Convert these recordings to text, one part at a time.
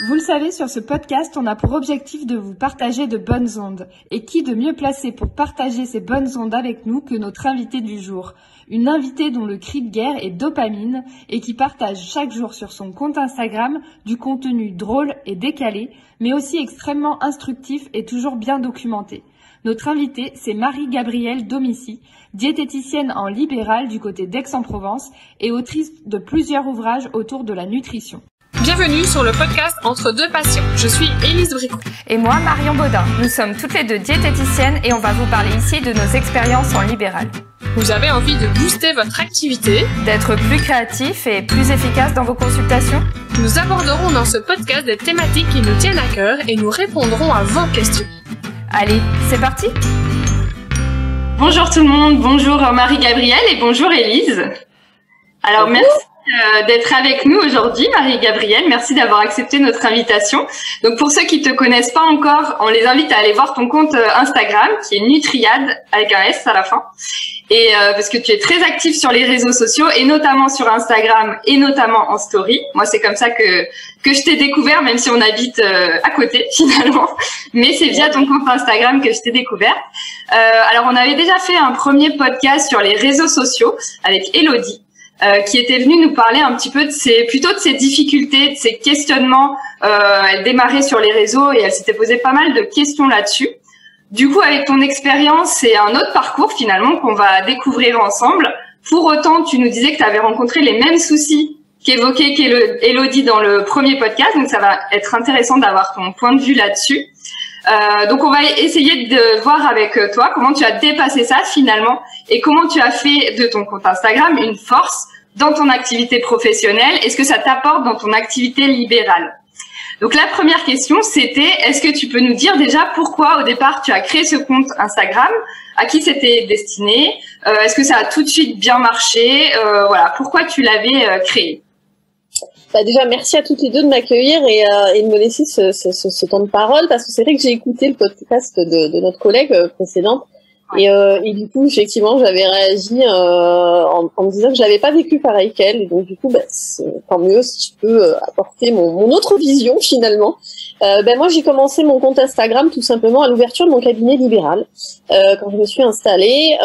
Vous le savez, sur ce podcast, on a pour objectif de vous partager de bonnes ondes. Et qui de mieux placé pour partager ces bonnes ondes avec nous que notre invitée du jour. Une invitée dont le cri de guerre est dopamine et qui partage chaque jour sur son compte Instagram du contenu drôle et décalé, mais aussi extrêmement instructif et toujours bien documenté. Notre invitée, c'est Marie-Gabrielle Domicy, diététicienne en libéral du côté d'Aix-en-Provence et autrice de plusieurs ouvrages autour de la nutrition. Bienvenue sur le podcast Entre deux passions. Je suis Élise Bricot. Et moi, Marion Baudin. Nous sommes toutes les deux diététiciennes et on va vous parler ici de nos expériences en libéral. Vous avez envie de booster votre activité, d'être plus créatif et plus efficace dans vos consultations? Nous aborderons dans ce podcast des thématiques qui nous tiennent à cœur et nous répondrons à vos questions. Allez, c'est parti! Bonjour tout le monde, bonjour Marie-Gabrielle et bonjour Élise. Alors merci d'être avec nous aujourd'hui, Marie-Gabrielle. Merci d'avoir accepté notre invitation. Donc pour ceux qui te connaissent pas encore, on les invite à aller voir ton compte Instagram qui est Nutriad avec un S à la fin. Et parce que tu es très active sur les réseaux sociaux et notamment sur Instagram et notamment en story. Moi, c'est comme ça que je t'ai découvert, même si on habite à côté finalement. Mais c'est via ton compte Instagram que je t'ai découvert. Alors, on avait déjà fait un premier podcast sur les réseaux sociaux avec Elodie. Qui était venue nous parler un petit peu de ses difficultés, de ses questionnements. Elle démarrait sur les réseaux et elle s'était posé pas mal de questions là-dessus. Du coup, avec ton expérience, c'est un autre parcours finalement qu'on va découvrir ensemble. Pour autant, tu nous disais que tu avais rencontré les mêmes soucis qu'évoquait Elodie dans le premier podcast, donc ça va être intéressant d'avoir ton point de vue là-dessus. Donc on va essayer de voir avec toi comment tu as dépassé ça finalement et comment tu as fait de ton compte Instagram une force dans ton activité professionnelle. Est-ce que ça t'apporte dans ton activité libérale? Donc la première question c'était, est-ce que tu peux nous dire déjà pourquoi au départ tu as créé ce compte Instagram? À qui c'était destiné? Est-ce que ça a tout de suite bien marché? Voilà, pourquoi tu l'avais créé? Bah déjà, merci à toutes les deux de m'accueillir et de me laisser ce temps de parole, parce que c'est vrai que j'ai écouté le podcast de notre collègue précédente et du coup, effectivement, j'avais réagi en me disant que je l'avais pas vécu pareil qu'elle, et donc du coup, tant mieux si je peux apporter mon autre vision finalement. Moi, j'ai commencé mon compte Instagram tout simplement à l'ouverture de mon cabinet libéral. Quand je me suis installée,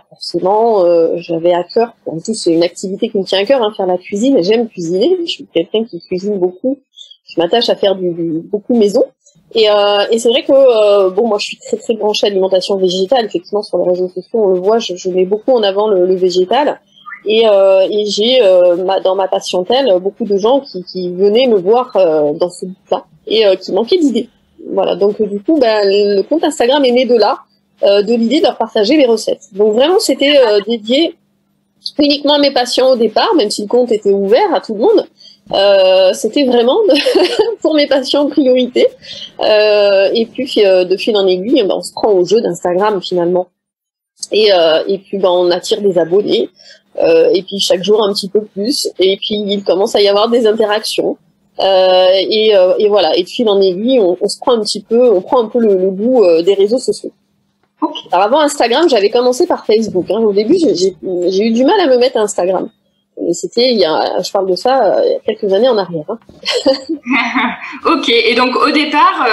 forcément, j'avais à cœur, en plus c'est une activité qui me tient à cœur, faire la cuisine, et j'aime cuisiner, je suis quelqu'un qui cuisine beaucoup, je m'attache à faire beaucoup maison, et c'est vrai que, moi je suis très très branchée alimentation végétale, effectivement sur les réseaux sociaux on le voit, je mets beaucoup en avant le végétal, et j'ai dans ma patientèle beaucoup de gens qui venaient me voir dans ce but-là, et qui manquaient d'idées. Voilà, donc du coup, le compte Instagram est né de là, de l'idée de leur partager les recettes. Donc vraiment, c'était dédié uniquement à mes patients au départ, même si le compte était ouvert à tout le monde. C'était vraiment pour mes patients en priorité. Et puis, de fil en aiguille, on se prend au jeu d'Instagram finalement. Et puis, on attire des abonnés. Et puis, chaque jour, un petit peu plus. Et puis, il commence à y avoir des interactions. Et voilà, et de fil en aiguille, on prend un peu le goût des réseaux sociaux. Okay. Alors avant Instagram, j'avais commencé par Facebook. Au début, j'ai eu du mal à me mettre à Instagram. Et c'était, je parle de ça il y a quelques années en arrière. Ok, et donc au départ,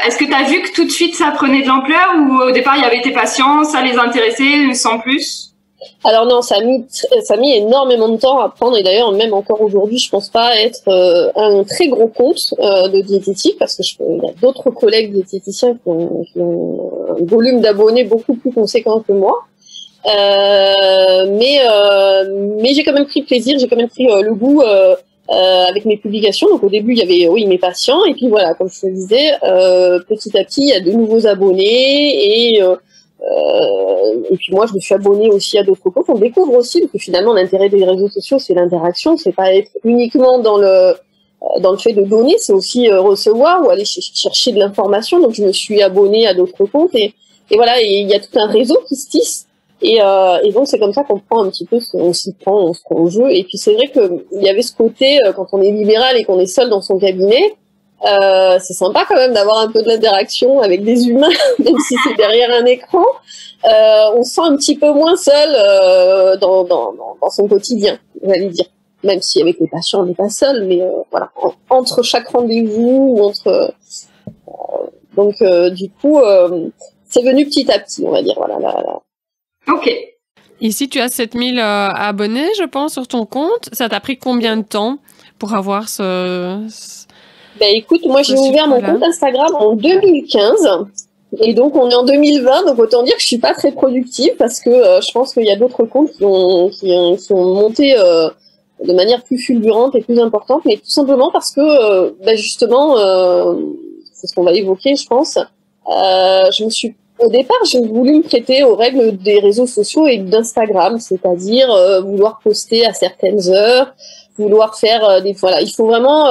est-ce que tu as vu que tout de suite ça prenait de l'ampleur, ou au départ il y avait tes patients, ça les intéressait sans plus? Alors non, ça a mis énormément de temps à prendre, et d'ailleurs même encore aujourd'hui, je pense pas être un très gros compte de diététique, parce que il y a d'autres collègues diététiciens qui ont un volume d'abonnés beaucoup plus conséquent que moi. Mais j'ai quand même pris plaisir, j'ai quand même pris le goût avec mes publications. Donc au début il y avait mes patients, et puis voilà, comme je te le disais, petit à petit il y a de nouveaux abonnés, et puis moi je me suis abonnée aussi à d'autres comptes. On découvre aussi, parce que finalement l'intérêt des réseaux sociaux c'est l'interaction, c'est pas être uniquement dans le fait de donner, c'est aussi recevoir ou aller chercher de l'information. Donc je me suis abonnée à d'autres comptes, et voilà, et il y a tout un réseau qui se tisse. Et donc c'est comme ça qu'on prend un petit peu, on se prend au jeu. Et puis c'est vrai que il y avait ce côté, quand on est libéral et qu'on est seul dans son cabinet, c'est sympa quand même d'avoir un peu de l'interaction avec des humains, même si c'est derrière un écran. On se sent un petit peu moins seul dans son quotidien, j'allais dire. même si avec les patients on n'est pas seul, mais voilà, entre chaque rendez-vous, donc du coup, c'est venu petit à petit, on va dire. Voilà. Ok. Ici, tu as 7000 abonnés, je pense, sur ton compte. Ça t'a pris combien de temps pour avoir Ben écoute, moi j'ai ouvert mon compte Instagram en 2015. Et donc on est en 2020, donc autant dire que je suis pas très productive parce que je pense qu'il y a d'autres comptes qui ont monté de manière plus fulgurante et plus importante, mais tout simplement parce que justement, c'est ce qu'on va évoquer, je pense. Au départ, j'ai voulu me prêter aux règles des réseaux sociaux et d'Instagram, c'est-à-dire vouloir poster à certaines heures, vouloir faire voilà, il faut vraiment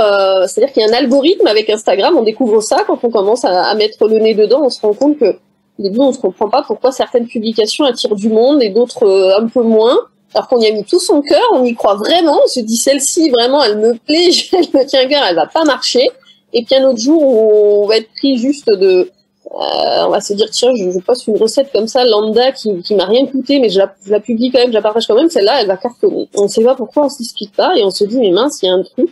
c'est-à-dire qu'il y a un algorithme avec Instagram, on découvre ça quand on commence à mettre le nez dedans, on se rend compte que au début on se comprend pas pourquoi certaines publications attirent du monde et d'autres un peu moins, alors qu'on y a mis tout son cœur, on y croit vraiment, on se dit celle-ci vraiment elle me plaît, elle me tient à cœur, elle va pas marcher, et puis un autre jour où on va être pris juste on va se dire tiens je poste une recette comme ça lambda qui m'a rien coûté mais je la publie quand même, je la partage quand même, celle-là elle va cartonner. On ne sait pas pourquoi, on s'explique pas et on se dit mais mince, il y a un truc.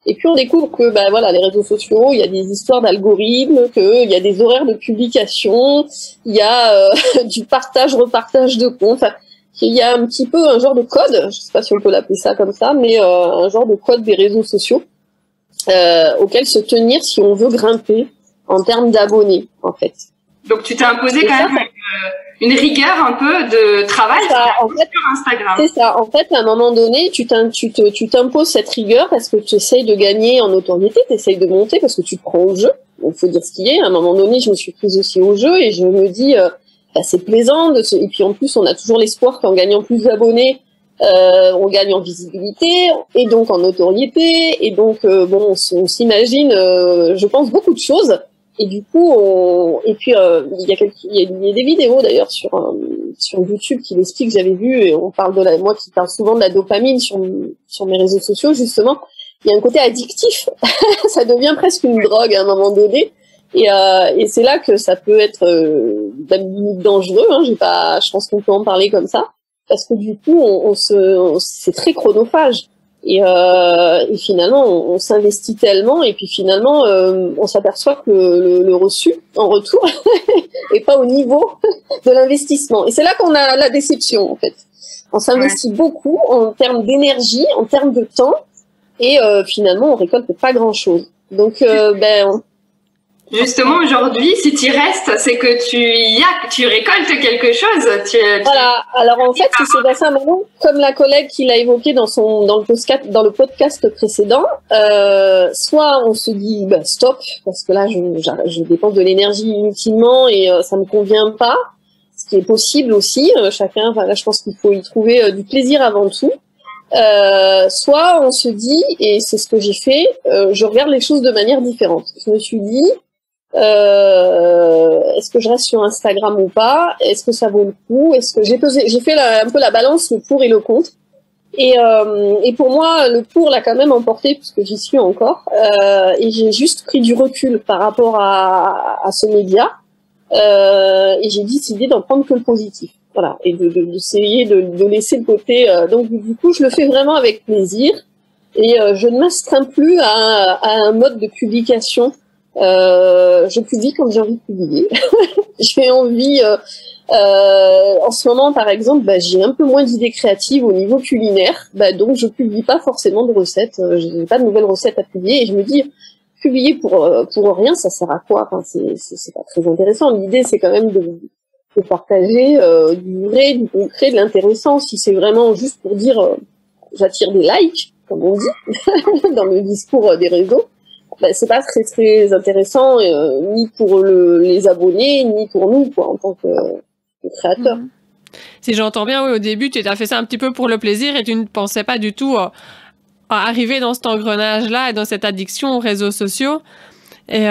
Et puis on découvre que voilà, les réseaux sociaux, il y a des histoires d'algorithmes, qu'il y a des horaires de publication, il y a du repartage de comptes, enfin, il y a un petit peu un genre de code, je sais pas si on peut l'appeler ça comme ça, mais un genre de code des réseaux sociaux auquel se tenir si on veut grimper en termes d'abonnés, en fait. Donc, tu t'es imposé quand même une rigueur un peu de travail sur Instagram. C'est ça. En fait, à un moment donné, tu t'imposes cette rigueur parce que tu essayes de gagner en notoriété, tu essayes de monter parce que tu te prends au jeu. Il faut dire ce qui est. À un moment donné, je me suis prise aussi au jeu et je me dis, c'est plaisant. Et puis en plus, on a toujours l'espoir qu'en gagnant plus d'abonnés, on gagne en visibilité et donc en notoriété. Et donc, on s'imagine, je pense, beaucoup de choses. Et du coup, il y a des vidéos d'ailleurs sur YouTube qui l'expliquent, j'avais vu, et on parle moi qui parle souvent de la dopamine sur mes réseaux sociaux, justement. Il y a un côté addictif. Ça devient presque une drogue à un moment donné. Et c'est là que ça peut être limite dangereux, hein. Je pense qu'on peut en parler comme ça. Parce que du coup, c'est très chronophage. Et finalement, on s'investit tellement, et puis finalement, on s'aperçoit que le reçu en retour est pas au niveau de l'investissement. Et c'est là qu'on a la déception, en fait. On s'investit beaucoup en termes d'énergie, en termes de temps, et finalement, on récolte pas grand-chose. Donc, justement, aujourd'hui, si tu restes, c'est que tu récoltes quelque chose. Voilà. Alors, en fait, c'est dans un moment, comme la collègue qui l'a évoqué dans le podcast précédent, soit on se dit, stop, parce que là, je dépense de l'énergie inutilement et ça me convient pas. Ce qui est possible aussi. Chacun, là, je pense qu'il faut y trouver du plaisir avant tout. Soit on se dit, et c'est ce que j'ai fait, je regarde les choses de manière différente. Je me suis dit, est-ce que je reste sur Instagram ou pas? Est-ce que ça vaut le coup? J'ai fait un peu la balance, le pour et le contre. Et pour moi, le pour l'a quand même emporté puisque j'y suis encore. Et j'ai juste pris du recul par rapport à ce média. Et j'ai décidé d'en prendre que le positif. Voilà. Et d'essayer de laisser le côté. Donc du coup, je le fais vraiment avec plaisir. Et je ne m'astreins plus à un mode de publication. Je publie quand j'ai envie de publier. J'ai envie, en ce moment par exemple, j'ai un peu moins d'idées créatives au niveau culinaire, donc je publie pas forcément de recettes, j'ai pas de nouvelles recettes à publier et je me dis, publier pour rien, ça sert à quoi? Enfin, c'est pas très intéressant. L'idée c'est quand même de partager du vrai, du concret, de l'intéressant. Si c'est vraiment juste pour dire j'attire des likes, comme on dit dans le discours des réseaux, c'est pas très très intéressant ni pour les abonnés ni pour nous en tant que créateurs. Si j'entends bien, oui, au début tu as fait ça un petit peu pour le plaisir et tu ne pensais pas du tout à arriver dans cet engrenage-là et dans cette addiction aux réseaux sociaux. Et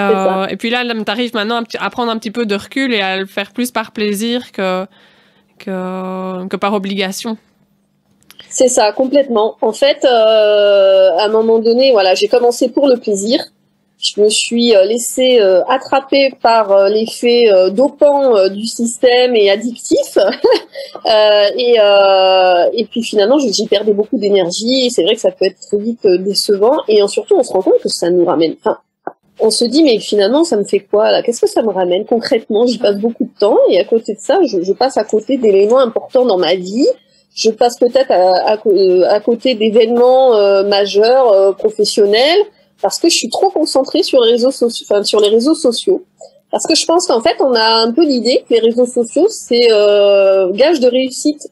puis là tu arrives maintenant à prendre un petit peu de recul et à le faire plus par plaisir que par obligation. C'est ça, complètement. En fait, à un moment donné, voilà, j'ai commencé pour le plaisir. Je me suis laissée attraper par l'effet dopant du système et addictif. Et puis finalement, j'y perdais beaucoup d'énergie. Et c'est vrai que ça peut être très vite décevant. Et surtout, on se rend compte que ça nous ramène. Enfin, on se dit, mais finalement, ça me fait quoi là? Qu'est-ce que ça me ramène concrètement? J'y passe beaucoup de temps. Et à côté de ça, je passe à côté d'éléments importants dans ma vie. Je passe peut-être à côté d'événements majeurs, professionnels, parce que je suis trop concentrée sur les réseaux sociaux. Parce que je pense qu'en fait, on a un peu l'idée que les réseaux sociaux, c'est gage de réussite.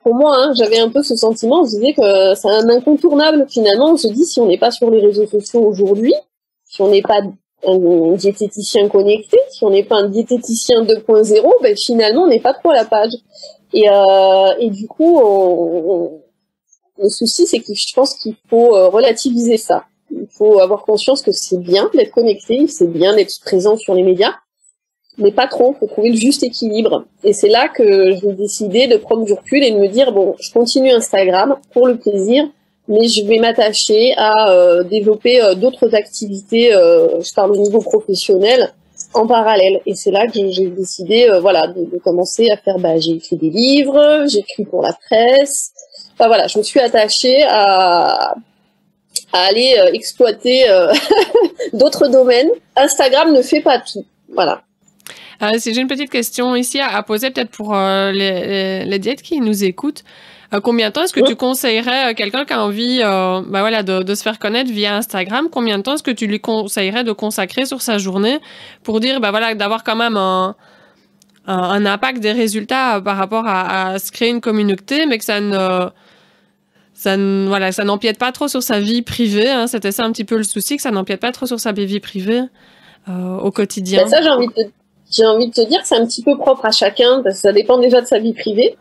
Pour moi, hein, j'avais un peu ce sentiment, je disais que c'est un incontournable finalement. On se dit, si on n'est pas sur les réseaux sociaux aujourd'hui, si on n'est pas un diététicien connecté, si on n'est pas un diététicien 2.0, ben finalement, on n'est pas trop à la page. Et du coup, le souci, c'est que je pense qu'il faut relativiser ça. Il faut avoir conscience que c'est bien d'être connecté, c'est bien d'être présent sur les médias, mais pas trop, faut trouver le juste équilibre. Et c'est là que j'ai décidé de prendre du recul et de me dire, bon, je continue Instagram pour le plaisir, mais je vais m'attacher à développer d'autres activités, je parle au niveau professionnel, en parallèle. Et c'est là que j'ai décidé de commencer à faire, j'ai écrit des livres, j'écris pour la presse. Enfin voilà, je me suis attachée à aller exploiter d'autres domaines. Instagram ne fait pas tout. Voilà. Si j'ai une petite question ici à poser peut-être pour les diètes qui nous écoutent. Combien de temps est-ce que tu conseillerais quelqu'un qui a envie de se faire connaître via Instagram, combien de temps est-ce que tu lui conseillerais de consacrer sur sa journée pour dire d'avoir quand même un impact des résultats par rapport à se créer une communauté, mais que ça n'empiète pas trop sur sa vie privée, hein. C'était ça un petit peu le souci, que ça n'empiète pas trop sur sa vie privée au quotidien. Ça, j'ai envie de te dire que c'est un petit peu propre à chacun, parce que ça dépend déjà de sa vie privée.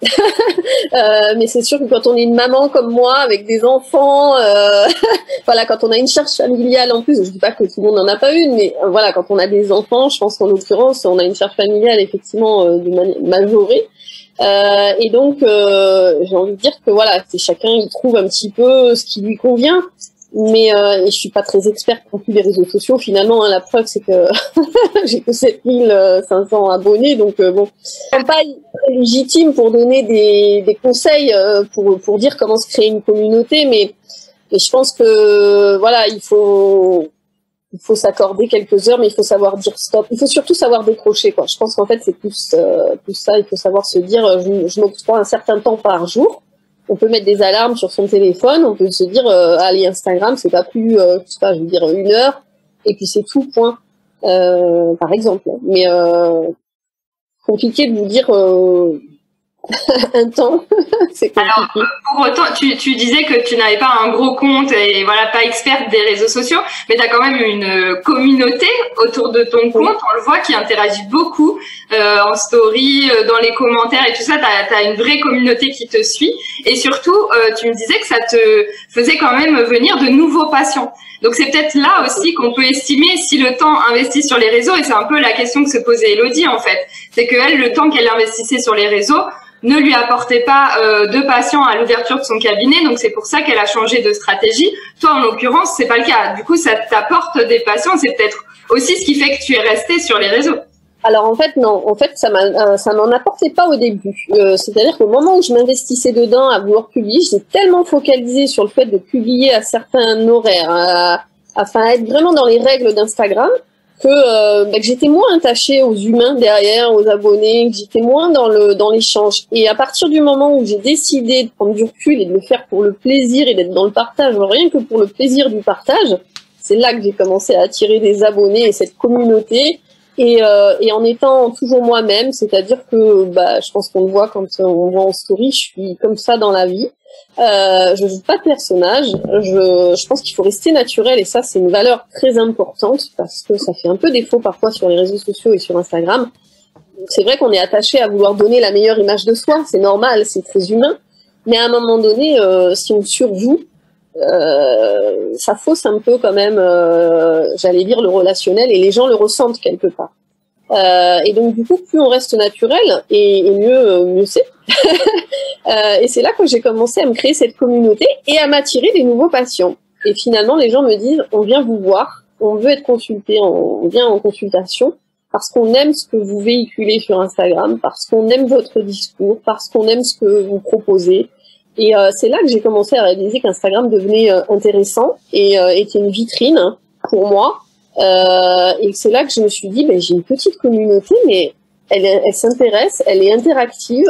Mais c'est sûr que quand on est une maman comme moi, avec des enfants, quand on a une charge familiale en plus, je dis pas que tout le monde n'en a pas une, mais quand on a des enfants, je pense qu'en l'occurrence, on a une charge familiale effectivement majorée. Et donc, j'ai envie de dire que c'est chacun, il trouve un petit peu ce qui lui convient. Mais et je suis pas très experte non plus des réseaux sociaux finalement, hein. La preuve c'est que j'ai que 7500 abonnés, donc c'est pas très légitime pour donner des conseils pour dire comment se créer une communauté, mais je pense que il faut s'accorder quelques heures, mais il faut savoir dire stop. Il faut surtout savoir décrocher, quoi. Je pense qu'en fait c'est plus ça, il faut savoir se dire je m'octroie un certain temps par jour. On peut mettre des alarmes sur son téléphone, on peut se dire allez, Instagram, c'est pas plus une heure, et puis c'est tout, point. Par exemple. Mais compliqué de vous dire un temps, c'est compliqué. Alors, pour autant, tu disais que tu n'avais pas un gros compte et pas experte des réseaux sociaux, mais tu as quand même une communauté autour de ton compte, on le voit, qui interagit beaucoup en story, dans les commentaires et tout ça. Tu as une vraie communauté qui te suit, et surtout, tu me disais que ça te faisait quand même venir de nouveaux patients. Donc c'est peut-être là aussi qu'on peut estimer si le temps investi sur les réseaux, et c'est un peu la question que se posait Elodie en fait, c'est que elle, le temps qu'elle investissait sur les réseaux ne lui apportait pas de patients à l'ouverture de son cabinet, donc c'est pour ça qu'elle a changé de stratégie. Toi en l'occurrence c'est pas le cas, du coup ça t'apporte des patients, c'est peut-être aussi ce qui fait que tu es restée sur les réseaux. Alors en fait non, ça m'en apportait pas au début. C'est-à-dire qu'au moment où je m'investissais dedans à vouloir publier, j'étais tellement focalisée sur le fait de publier à certains horaires, afin d'être vraiment dans les règles d'Instagram, que j'étais moins attachée aux humains derrière, aux abonnés, que j'étais moins dans l'échange. Et à partir du moment où j'ai décidé de prendre du recul et de le faire pour le plaisir et d'être dans le partage, rien que pour le plaisir du partage, c'est là que j'ai commencé à attirer des abonnés et cette communauté. Et en étant toujours moi-même, c'est-à-dire que je pense qu'on le voit quand on voit en story, je suis comme ça dans la vie. Je joue pas de personnage. Je pense qu'il faut rester naturel, et ça c'est une valeur très importante parce que ça fait un peu défaut parfois sur les réseaux sociaux et sur Instagram. C'est vrai qu'on est attaché à vouloir donner la meilleure image de soi, c'est normal, c'est très humain. Mais à un moment donné, si on surjoue, ça fausse un peu quand même, j'allais dire, le relationnel, et les gens le ressentent quelque part. Et donc du coup, plus on reste naturel, et mieux c'est. Et c'est là que j'ai commencé à me créer cette communauté et à m'attirer des nouveaux patients. Et finalement, les gens me disent, on vient vous voir, on veut être consulté, on vient en consultation parce qu'on aime ce que vous véhiculez sur Instagram, parce qu'on aime votre discours, parce qu'on aime ce que vous proposez. Et c'est là que j'ai commencé à réaliser qu'Instagram devenait intéressant et était une vitrine pour moi. Et c'est là que je me suis dit, j'ai une petite communauté, mais elle s'intéresse, elle est interactive.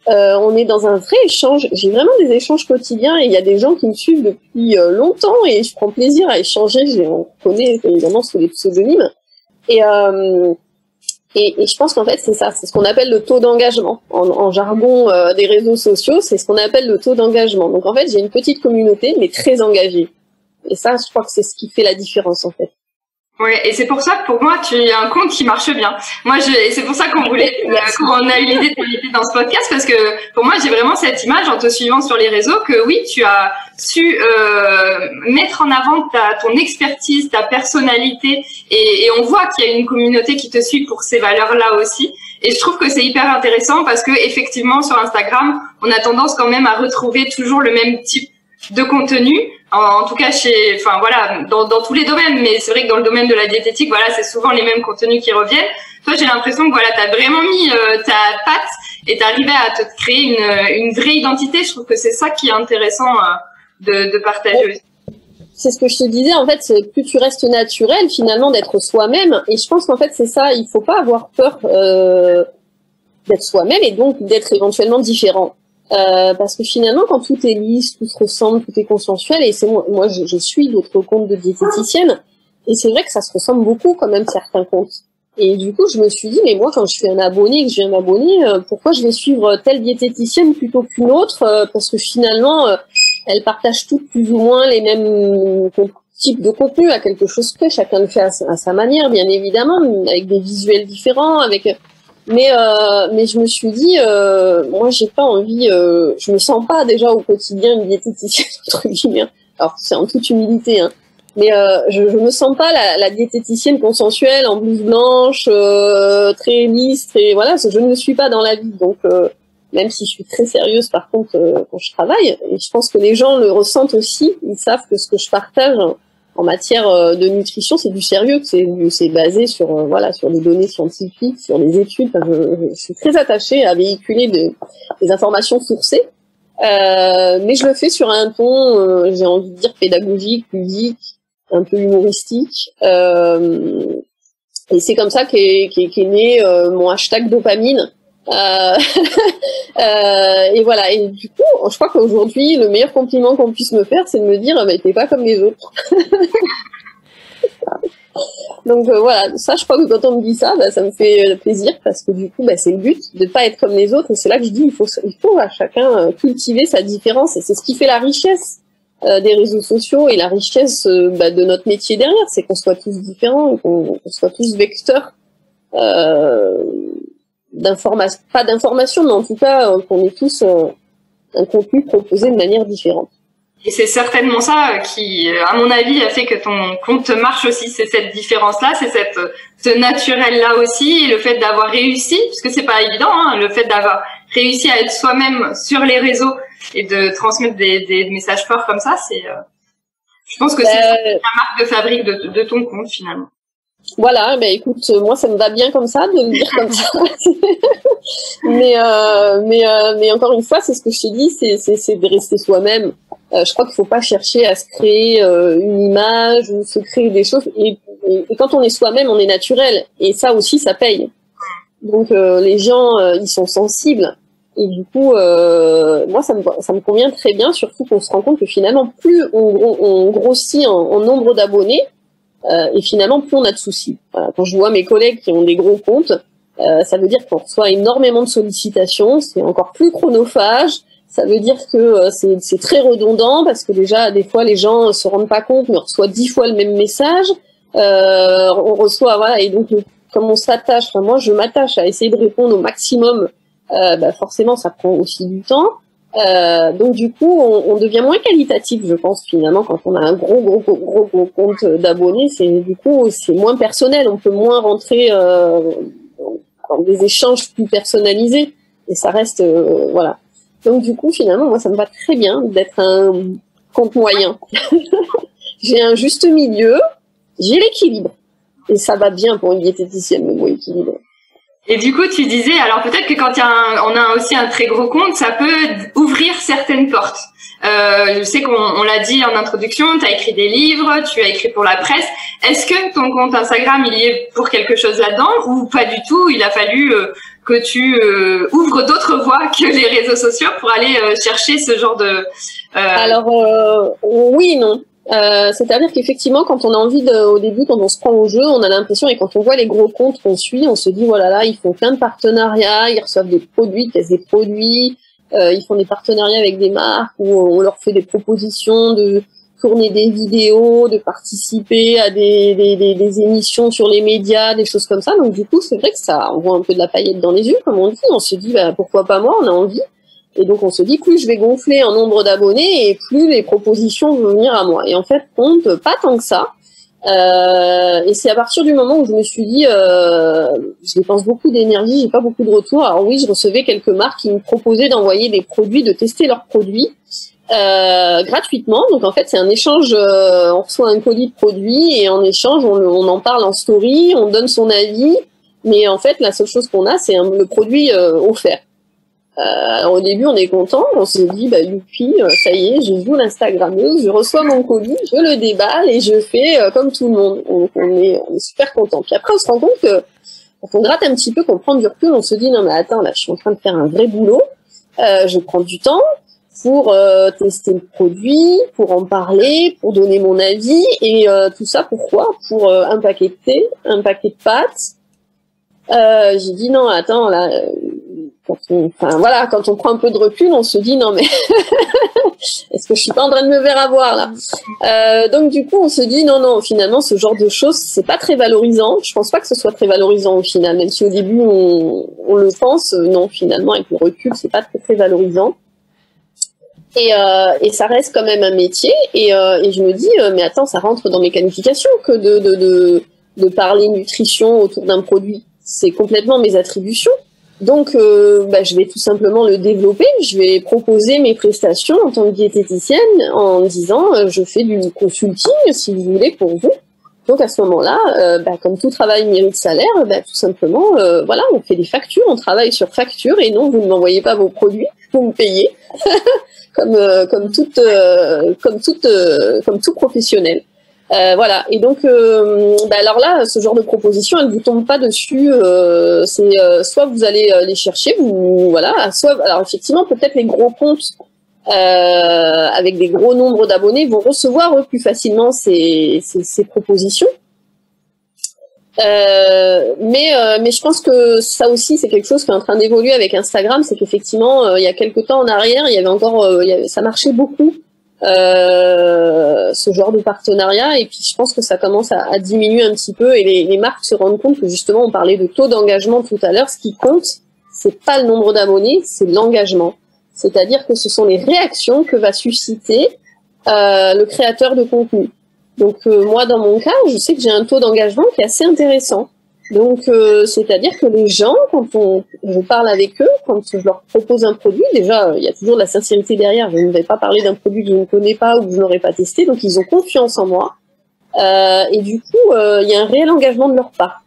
On est dans un vrai échange. J'ai vraiment des échanges quotidiens et il y a des gens qui me suivent depuis longtemps et je prends plaisir à échanger. On connaît évidemment sous les pseudonymes. Et je pense qu'en fait, c'est ça. C'est ce qu'on appelle le taux d'engagement. En jargon des réseaux sociaux, c'est ce qu'on appelle le taux d'engagement. Donc en fait, j'ai une petite communauté, mais très engagée. Et ça, je crois que c'est ce qui fait la différence, en fait. Ouais, et c'est pour ça que pour moi, tu as un compte qui marche bien. Moi, c'est pour ça qu'on qu'on a eu l'idée de t'inviter dans ce podcast, parce que pour moi, j'ai vraiment cette image en te suivant sur les réseaux que oui, tu as su mettre en avant ton expertise, ta personnalité, et on voit qu'il y a une communauté qui te suit pour ces valeurs-là aussi. Et je trouve que c'est hyper intéressant parce que effectivement, sur Instagram, on a tendance quand même à retrouver toujours le même type de contenu, en tout cas dans tous les domaines, mais c'est vrai que dans le domaine de la diététique, voilà, c'est souvent les mêmes contenus qui reviennent. Toi, j'ai l'impression que voilà, t'as vraiment mis ta patte et t'es arrivé à te créer une vraie identité. Je trouve que c'est ça qui est intéressant de partager aussi. C'est ce que je te disais, en fait, plus tu restes naturel, finalement, d'être soi-même. Et je pense qu'en fait, c'est ça, il faut pas avoir peur d'être soi-même et donc d'être éventuellement différent. Parce que finalement, quand tout est lisse, tout se ressemble, tout est consensuel, et moi je suis d'autres comptes de diététiciennes, et c'est vrai que ça se ressemble beaucoup quand même certains comptes. Et du coup, je me suis dit, mais moi, quand je fais un abonné, que je viens m'abonner, pourquoi je vais suivre telle diététicienne plutôt qu'une autre? Parce que finalement, elles partagent toutes plus ou moins les mêmes types de contenu, à quelque chose près. Chacun le fait à sa manière, bien évidemment, avec des visuels différents, mais je me suis dit, moi, j'ai pas envie, je me sens pas déjà au quotidien une diététicienne, entre guillemets. Alors, c'est en toute humilité, hein. Mais je me sens pas la diététicienne consensuelle en blouse blanche, très lisse, voilà, je ne le suis pas dans la vie. Donc même si je suis très sérieuse par contre quand je travaille, et je pense que les gens le ressentent aussi, ils savent que ce que je partage en matière de nutrition, c'est du sérieux, que c'est basé sur sur des données scientifiques, sur les études. Enfin, je suis très attachée à véhiculer des informations sourcées. Mais je le fais sur un ton, j'ai envie de dire pédagogique, ludique, un peu humoristique, et c'est comme ça qu'est né mon hashtag dopamine. Et voilà. Et du coup, je crois qu'aujourd'hui, le meilleur compliment qu'on puisse me faire, c'est de me dire, t'es pas comme les autres. Donc voilà, ça, je crois que quand on me dit ça, ça me fait plaisir parce que du coup, c'est le but de pas être comme les autres. Et c'est là que je dis, il faut à chacun cultiver sa différence, et c'est ce qui fait la richesse des réseaux sociaux et la richesse de notre métier derrière, c'est qu'on soit tous différents, qu'on soit tous vecteurs d'information, pas d'information, mais en tout cas qu'on ait tous un contenu proposé de manière différente. Et c'est certainement ça qui, à mon avis, a fait que ton compte marche aussi. C'est cette différence-là, c'est ce naturel-là aussi, et le fait d'avoir réussi, parce que c'est pas évident, hein, le fait d'avoir réussi à être soi-même sur les réseaux et de transmettre des messages forts comme ça, je pense que c'est la marque de fabrique de ton compte finalement. Voilà, écoute, moi ça me va bien comme ça, de le dire comme ça. mais encore une fois, c'est ce que je t'ai dit, c'est de rester soi-même. Je crois qu'il faut pas chercher à se créer une image ou se créer des choses. Et quand on est soi-même, on est naturel. Et ça aussi, ça paye. Donc les gens, ils sont sensibles. Et du coup, moi, ça me convient très bien, surtout qu'on se rend compte que finalement, plus on grossit en nombre d'abonnés, et finalement, plus on a de soucis. Voilà. Quand je vois mes collègues qui ont des gros comptes, ça veut dire qu'on reçoit énormément de sollicitations, c'est encore plus chronophage. Ça veut dire que c'est très redondant parce que déjà, des fois, les gens se rendent pas compte, mais on reçoit 10 fois le même message. On reçoit, voilà, et donc, comme on s'attache, enfin, moi, je m'attache à essayer de répondre au maximum, forcément, ça prend aussi du temps. Donc, du coup, on devient moins qualitatif, je pense, finalement, quand on a un gros compte d'abonnés. Du coup, c'est moins personnel. On peut moins rentrer dans des échanges plus personnalisés. Et ça reste, voilà. Donc du coup, finalement, moi, ça me va très bien d'être un compte moyen. j'ai un juste milieu, j'ai l'équilibre. Et ça va bien pour une diététicienne, le mot équilibre. Et du coup, tu disais, alors peut-être que quand on a aussi un très gros compte, ça peut ouvrir certaines portes. Je sais qu'on l'a dit en introduction, tu as écrit des livres, tu as écrit pour la presse. Est-ce que ton compte Instagram, il y est pour quelque chose là-dedans ou pas du tout? Il a fallu que tu ouvres d'autres voies que les réseaux sociaux pour aller chercher ce genre de... Alors, oui et non. C'est-à-dire qu'effectivement, quand on a envie au début, quand on se prend au jeu, on a l'impression, et quand on voit les gros comptes qu'on suit, on se dit, voilà, là, ils font plein de partenariats, ils reçoivent des produits, ils testent des produits, ils font des partenariats avec des marques où on leur fait des propositions de tourner des vidéos, de participer à des émissions sur les médias, des choses comme ça. Donc du coup, c'est vrai que ça envoie un peu de la paillette dans les yeux, comme on dit. On se dit, bah, pourquoi pas moi, on a envie. Et donc on se dit, plus je vais gonfler en nombre d'abonnés et plus les propositions vont venir à moi. Et en fait, compte pas tant que ça. Et c'est à partir du moment où je me suis dit, je dépense beaucoup d'énergie, j'ai pas beaucoup de retours. Alors oui, je recevais quelques marques qui me proposaient d'envoyer des produits, de tester leurs produits gratuitement. Donc en fait, c'est un échange. On reçoit un colis de produits et en échange, on en parle en story, on donne son avis. Mais en fait, la seule chose qu'on a, c'est le produit offert. Au début, on est content, on se dit, bah, youpi, ça y est, je joue l'Instagrammeuse, je reçois mon colis, je le déballe et je fais comme tout le monde. Donc, on est super content. Puis après, on se rend compte que quand on gratte un petit peu, qu'on prend du recul, on se dit, non mais attends, là, je suis en train de faire un vrai boulot, je prends du temps pour tester le produit, pour en parler, pour donner mon avis, et tout ça, pourquoi? Pour un paquet de thé, un paquet de pâtes. J'ai dit, non, attends, là... quand on prend un peu de recul, on se dit non mais est-ce que je suis pas en train de me faire avoir là? Donc du coup, on se dit non, finalement, ce genre de choses, c'est pas très valorisant. Je pense pas que ce soit très valorisant au final, même si au début on le pense. Non, finalement, avec le recul, c'est pas très valorisant. Et ça reste quand même un métier. Et je me dis mais attends, ça rentre dans mes qualifications que de parler nutrition autour d'un produit. C'est complètement mes attributions. Donc, je vais tout simplement le développer. Je vais proposer mes prestations en tant que diététicienne en disant je fais du consulting, si vous voulez, pour vous. Donc, à ce moment-là, comme tout travail mérite salaire, tout simplement, on fait des factures, on travaille sur facture et non, vous ne m'envoyez pas vos produits, vous me payez, comme tout professionnel. Voilà. Et donc, alors là, ce genre de proposition, elle vous tombe pas dessus. C'est soit vous allez les chercher, soit. Alors effectivement, peut-être les gros comptes avec des gros nombres d'abonnés vont recevoir eux plus facilement ces propositions. Mais je pense que ça aussi, c'est quelque chose qui est en train d'évoluer avec Instagram. C'est qu'effectivement, il y a quelques temps en arrière, il y avait encore, ça marchait beaucoup. Ce genre de partenariat, et puis je pense que ça commence à diminuer un petit peu, et les marques se rendent compte que justement, on parlait de taux d'engagement tout à l'heure, ce qui compte, c'est pas le nombre d'abonnés, c'est l'engagement. C'est-à-dire que ce sont les réactions que va susciter le créateur de contenu. Donc moi, dans mon cas, je sais que j'ai un taux d'engagement qui est assez intéressant. Donc, c'est-à-dire que les gens, quand je parle avec eux, quand je leur propose un produit, déjà, il y a toujours de la sincérité derrière. Je ne vais pas parler d'un produit que je ne connais pas ou que je n'aurais pas testé, donc ils ont confiance en moi. Et du coup, il y a un réel engagement de leur part.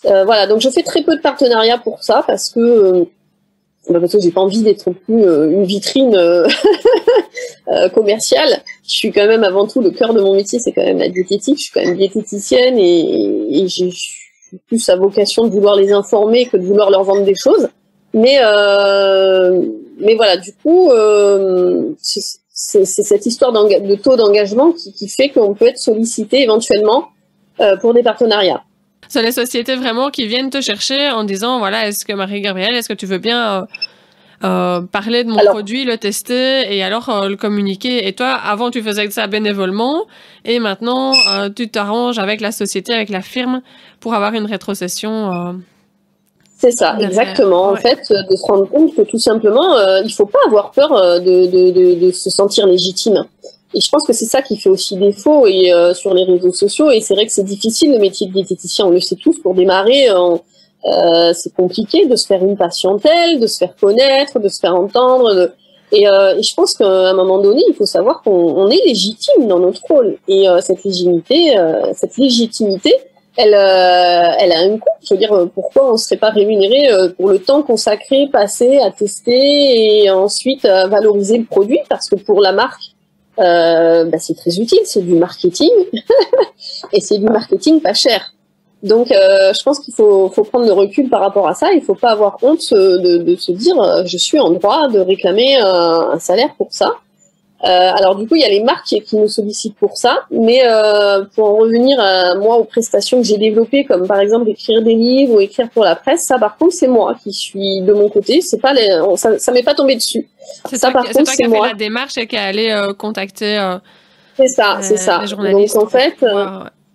Voilà, donc je fais très peu de partenariats pour ça, parce que j'ai pas envie d'être plus une vitrine commerciale. Je suis quand même avant tout, le cœur de mon métier, c'est quand même la diététique. Je suis quand même diététicienne et j'ai plus à vocation de vouloir les informer que de vouloir leur vendre des choses. Mais voilà, du coup, c'est cette histoire de taux d'engagement qui fait qu'on peut être sollicité éventuellement pour des partenariats. C'est les sociétés vraiment qui viennent te chercher en disant, voilà, est-ce que Marie-Gabrielle, est-ce que tu veux bien parler de mon produit, le tester et alors le communiquer. Et toi, avant, tu faisais ça bénévolement et maintenant, tu t'arranges avec la société, avec la firme pour avoir une rétrocession. C'est ça, exactement. Ouais. En fait, de se rendre compte que tout simplement, il faut pas avoir peur de se sentir légitime. Et je pense que c'est ça qui fait aussi défaut et sur les réseaux sociaux. Et c'est vrai que c'est difficile, le métier de diététicien, on le sait tous, pour démarrer, c'est compliqué de se faire une patientèle, de se faire connaître, de se faire entendre. Et je pense qu'à un moment donné, il faut savoir qu'on est légitime dans notre rôle. Et cette légitimité, elle a un coût. Je veux dire, pourquoi on serait pas rémunéré pour le temps consacré, passé à tester et ensuite valoriser le produit, parce que pour la marque, c'est très utile, c'est du marketing et c'est du marketing pas cher. Donc, je pense qu'il faut prendre le recul par rapport à ça. Il faut pas avoir honte de se dire je suis en droit de réclamer un salaire pour ça. Alors du coup, il y a les marques qui nous sollicitent pour ça, mais pour en revenir moi aux prestations que j'ai développées, comme par exemple écrire des livres ou écrire pour la presse, ça par contre c'est moi qui suis de mon côté. C'est pas ça m'est pas tombé dessus. Ça par contre c'est moi qui a fait la démarche et qui est allé contacter. C'est ça. Les journalistes. Donc en fait.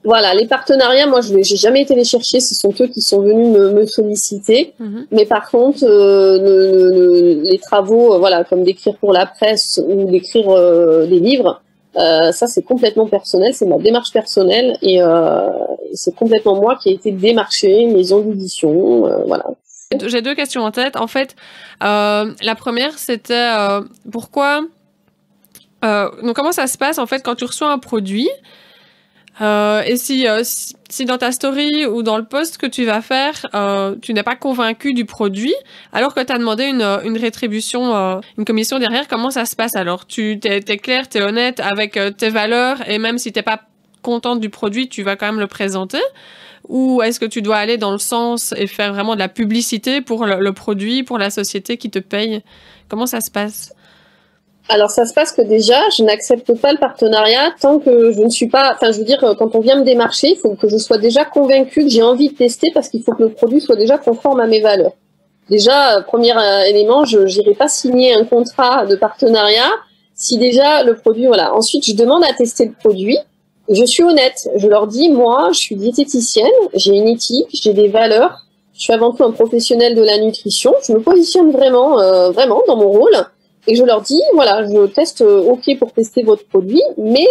Voilà, les partenariats, moi, j'ai jamais été les chercher. Ce sont eux qui sont venus me solliciter. Mais par contre, les travaux, voilà, comme d'écrire pour la presse ou d'écrire des livres, ça, c'est complètement personnel. C'est ma démarche personnelle et c'est complètement moi qui ai été démarchée, maison d'édition, voilà. J'ai 2 questions en tête. En fait, la première, c'était pourquoi. Donc, comment ça se passe en fait quand tu reçois un produit? Et si dans ta story ou dans le post que tu vas faire, tu n'es pas convaincu du produit, alors que tu as demandé une rétribution, une commission derrière, comment ça se passe alors? Tu t'es clair, t'es honnête avec tes valeurs, et même si t'es pas contente du produit, tu vas quand même le présenter? Ou est-ce que tu dois aller dans le sens et faire vraiment de la publicité pour le produit, pour la société qui te paye? Comment ça se passe? Alors ça se passe que déjà, je n'accepte pas le partenariat tant que je ne suis pas... Enfin, je veux dire, quand on vient me démarcher, il faut que je sois déjà convaincue que j'ai envie de tester, parce qu'il faut que le produit soit déjà conforme à mes valeurs. Déjà, premier élément, je n'irai pas signer un contrat de partenariat si déjà le produit... Voilà. Ensuite, je demande à tester le produit. Je suis honnête. Je leur dis, moi, je suis diététicienne, j'ai une éthique, j'ai des valeurs. Je suis avant tout un professionnel de la nutrition. Je me positionne vraiment dans mon rôle. Et je leur dis, voilà, je teste, ok pour tester votre produit, mais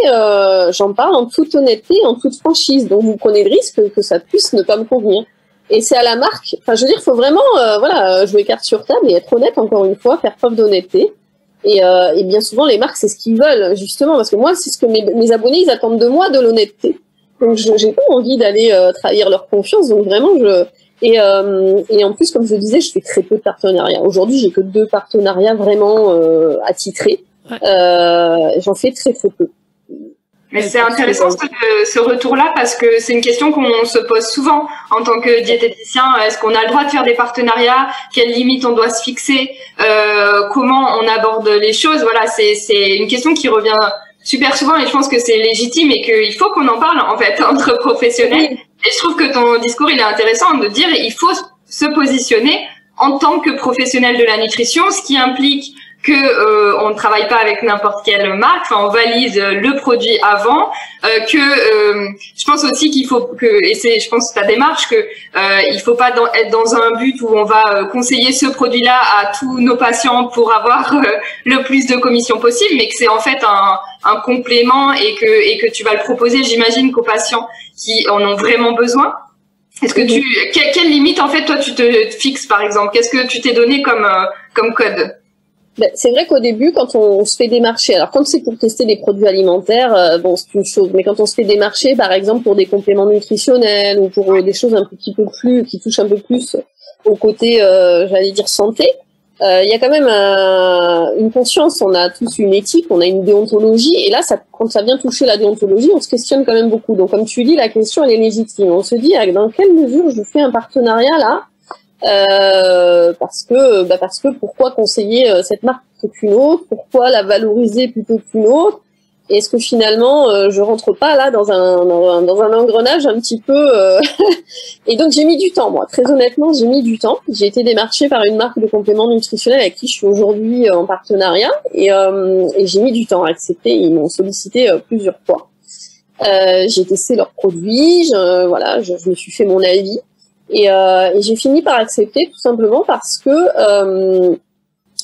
j'en parle en toute honnêteté, en toute franchise. Donc vous prenez le risque que ça puisse ne pas me convenir. Et c'est à la marque. Enfin, je veux dire, il faut vraiment, jouer carte sur table et être honnête encore une fois, faire preuve d'honnêteté. Et bien souvent, les marques, c'est ce qu'ils veulent justement, parce que moi, c'est ce que mes abonnés, ils attendent de moi, de l'honnêteté. Donc j'ai pas envie d'aller trahir leur confiance. Donc vraiment, et en plus, comme je le disais, je fais très peu de partenariats. Aujourd'hui, j'ai que 2 partenariats vraiment attitrés. J'en fais très peu. Mais c'est intéressant ce retour-là, parce que c'est une question qu'on se pose souvent en tant que diététicien. Est-ce qu'on a le droit de faire des partenariats? Quelles limites on doit se fixer? Comment on aborde les choses? Voilà, c'est une question qui revient super souvent, et je pense que c'est légitime et qu'il faut qu'on en parle en fait entre professionnels. Et je trouve que ton discours, il est intéressant de dire il faut se positionner en tant que professionnel de la nutrition, ce qui implique que on ne travaille pas avec n'importe quelle marque, enfin on valide le produit avant, je pense aussi qu'il faut que, et c'est je pense ta démarche, que il faut pas être dans un but où on va conseiller ce produit-là à tous nos patients pour avoir le plus de commissions possible, mais que c'est en fait un complément et que tu vas le proposer, j'imagine, qu'aux patients qui en ont vraiment besoin. Est-ce que quelle limite en fait toi tu te fixes par exemple? Qu'est-ce que tu t'es donné comme code? C'est vrai qu'au début, quand on se fait démarcher, alors quand c'est pour tester des produits alimentaires, bon, c'est une chose, mais quand on se fait démarcher, par exemple, pour des compléments nutritionnels ou pour des choses un petit peu plus, qui touchent un peu plus au côté, j'allais dire, santé, il y a quand même une conscience, on a tous une éthique, on a une déontologie, et là, quand ça vient toucher la déontologie, on se questionne quand même beaucoup. Donc, comme tu dis, la question, elle est légitime. On se dit, dans quelle mesure je fais un partenariat là? Parce que pourquoi conseiller cette marque plutôt qu'une autre, pourquoi la valoriser plutôt qu'une autre, et est-ce que finalement je rentre pas là dans un engrenage un petit peu et donc j'ai mis du temps, moi, très honnêtement, j'ai mis du temps. J'ai été démarchée par une marque de compléments nutritionnels avec qui je suis aujourd'hui en partenariat, et j'ai mis du temps à accepter. Ils m'ont sollicité plusieurs fois. J'ai testé leurs produits, je me suis fait mon avis. Et j'ai fini par accepter tout simplement parce que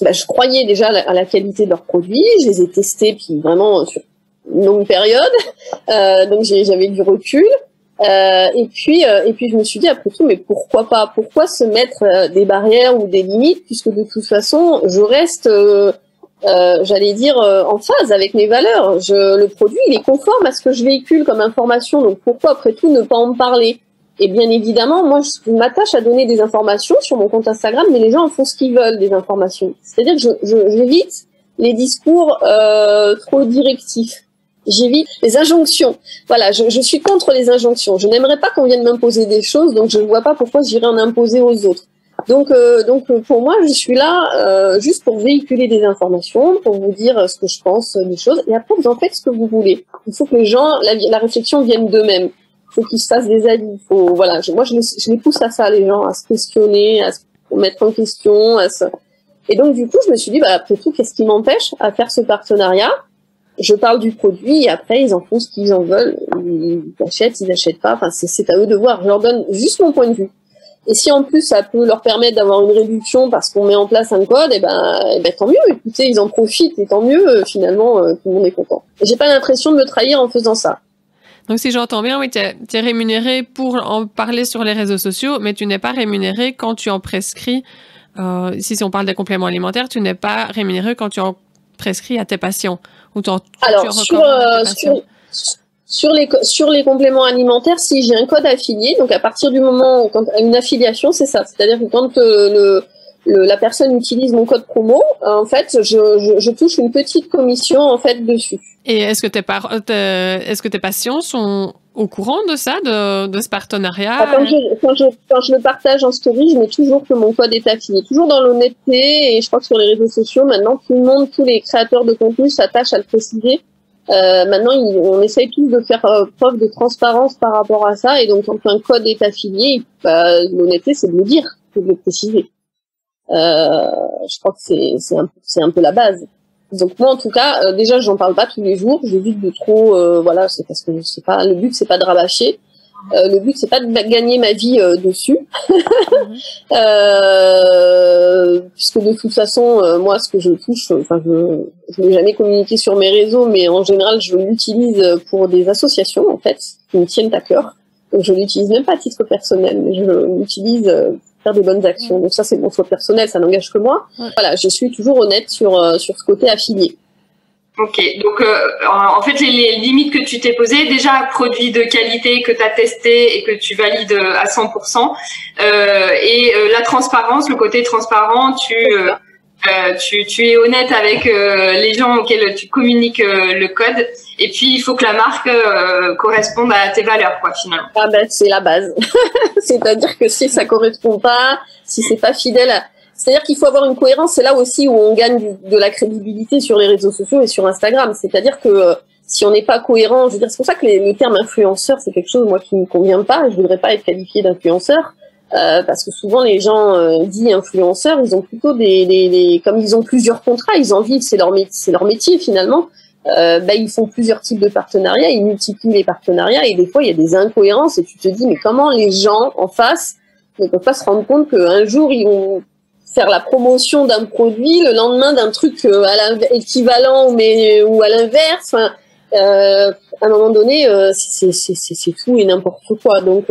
je croyais déjà à la qualité de leurs produits, je les ai testés puis vraiment sur une longue période, donc j'avais du recul, et puis je me suis dit après tout, mais pourquoi pas, pourquoi se mettre des barrières ou des limites, puisque de toute façon je reste j'allais dire, en phase avec mes valeurs. Le produit, il est conforme à ce que je véhicule comme information. Donc pourquoi, après tout, ne pas en parler? Et bien évidemment, moi, je m'attache à donner des informations sur mon compte Instagram, mais les gens en font ce qu'ils veulent, des informations. C'est-à-dire que j'évite les discours trop directifs. J'évite les injonctions. Voilà, je suis contre les injonctions. Je n'aimerais pas qu'on vienne m'imposer des choses, donc je ne vois pas pourquoi j'irais en imposer aux autres. Donc pour moi, je suis là juste pour véhiculer des informations, pour vous dire ce que je pense des choses, et après vous en faites ce que vous voulez. Il faut que les gens, la réflexion vienne d'eux-mêmes. Il faut qu'ils se fassent des avis. Voilà, moi je les pousse à ça, les gens, à se questionner, à se mettre en question, Et donc du coup, je me suis dit, après tout, qu'est-ce qui m'empêche à faire ce partenariat? Je parle du produit, et après ils en font ce qu'ils en veulent. Ils achètent, ils n'achètent pas. Enfin, c'est à eux de voir. Je leur donne juste mon point de vue. Et si en plus ça peut leur permettre d'avoir une réduction parce qu'on met en place un code, et ben tant mieux. Écoutez, ils en profitent et tant mieux. Finalement, tout le monde est content. Et j'ai pas l'impression de me trahir en faisant ça. Donc, si j'entends bien, oui, tu es rémunéré pour en parler sur les réseaux sociaux, mais tu n'es pas rémunéré quand tu en prescris. Si on parle des compléments alimentaires, tu n'es pas rémunéré quand tu en prescris à tes patients. Ou alors, sur les compléments alimentaires, si j'ai un code affilié, donc à partir du moment où une affiliation, c'est ça. C'est-à-dire que quand la personne utilise mon code promo, en fait, je touche une petite commission en fait dessus. Et est-ce que tes patients sont au courant de ça, de ce partenariat? Quand je le partage en story, je mets toujours que mon code est affilié, toujours dans l'honnêteté. Et je crois que sur les réseaux sociaux, maintenant, tous les créateurs de contenu s'attachent à le préciser. Maintenant, on essaye tous de faire preuve de transparence par rapport à ça. Et donc, quand un code est affilié, l'honnêteté, c'est de le dire, c'est de le préciser. Je crois que c'est un peu la base. Donc moi en tout cas, déjà j'en parle pas tous les jours, j'évite de trop, voilà, c'est parce que le but c'est pas de rabâcher, le but c'est pas de gagner ma vie dessus, puisque de toute façon moi ce que je touche, je n'ai jamais communiqué sur mes réseaux, mais en général je l'utilise pour des associations en fait qui me tiennent à cœur, donc je l'utilise même pas à titre personnel, mais je l'utilise faire des bonnes actions. Donc ça, c'est mon choix personnel, ça n'engage que moi. Ouais. Voilà, je suis toujours honnête sur ce côté affilié. Ok, donc en fait, les limites que tu t'es posées, déjà produit de qualité que tu as testé et que tu valides à 100%, et la transparence, le côté transparent, tu es honnête avec les gens auxquels tu communiques le code, et puis il faut que la marque corresponde à tes valeurs, quoi, finalement. Ah ben c'est la base. C'est-à-dire que si ça correspond pas, si c'est pas fidèle à... C'est-à-dire qu'il faut avoir une cohérence, c'est là aussi où on gagne de la crédibilité sur les réseaux sociaux et sur Instagram. C'est-à-dire que si on n'est pas cohérent, je veux dire, c'est pour ça que le terme influenceur, c'est quelque chose, moi, qui ne me convient pas. Je voudrais pas être qualifiée d'influenceur. Parce que souvent les gens dits influenceurs, ils ont plutôt comme ils ont plusieurs contrats, ils en vivent, c'est leur métier finalement. Ils font plusieurs types de partenariats, ils multiplient les partenariats et des fois il y a des incohérences et tu te dis mais comment les gens en face ne peuvent pas se rendre compte qu'un jour ils vont faire la promotion d'un produit, le lendemain d'un truc équivalent ou à l'inverse. Enfin, à un moment donné, c'est tout et n'importe quoi. Donc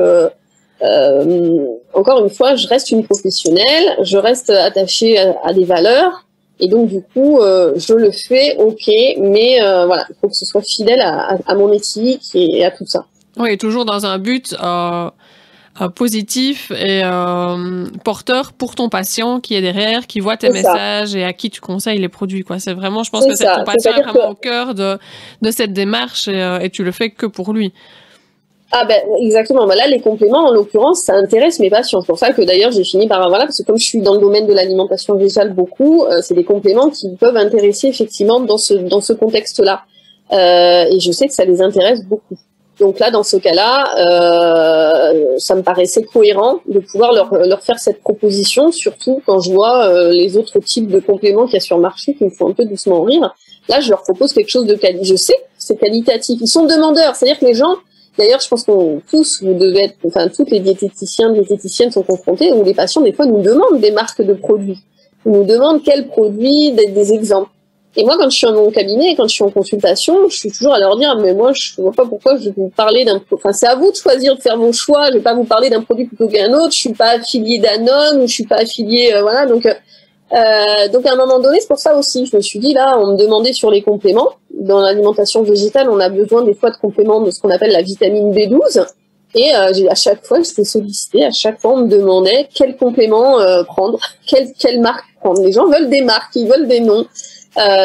encore une fois, je reste une professionnelle, je reste attachée à des valeurs. Et donc, du coup, je le fais, ok, mais voilà, il faut que ce soit fidèle à mon éthique et à tout ça. Oui, toujours dans un but positif et porteur pour ton patient qui est derrière, qui voit tes messages et à qui tu conseilles les produits, quoi. C'est vraiment, je pense que ton patient est vraiment au cœur de cette démarche et tu le fais que pour lui. Ah ben exactement. Là, les compléments, en l'occurrence, ça intéresse mes patients. C'est pour ça que d'ailleurs, j'ai fini par parce que comme je suis dans le domaine de l'alimentation végétale beaucoup, c'est des compléments qui peuvent intéresser effectivement dans ce contexte-là. Et je sais que ça les intéresse beaucoup. Donc là, dans ce cas-là, ça me paraissait cohérent de pouvoir leur faire cette proposition, surtout quand je vois les autres types de compléments qu'il y a sur le marché qui me font un peu doucement rire. Là, je leur propose quelque chose de qualitatif. Je sais que c'est qualitatif. Ils sont demandeurs. C'est-à-dire que les gens... D'ailleurs, je pense qu'on toutes les diététiciennes sont confrontées, où les patients, des fois, nous demandent des marques de produits. Ils nous demandent quels produits, des exemples. Et moi, quand je suis en mon cabinet, quand je suis en consultation, je suis toujours à leur dire, mais moi, je vois pas pourquoi je vais vous parler c'est à vous de choisir, de faire vos choix. Je vais pas vous parler d'un produit plutôt qu'un autre. Je suis pas affiliée Danone ou je suis pas affiliée, voilà. Donc, Donc à un moment donné, c'est pour ça aussi, je me suis dit là, on me demandait sur les compléments. Dans l'alimentation végétale, on a besoin des fois de compléments de ce qu'on appelle la vitamine B12. Et à chaque fois, j'étais sollicitée, à chaque fois, on me demandait quel complément prendre, quelle marque prendre. Les gens veulent des marques, ils veulent des noms.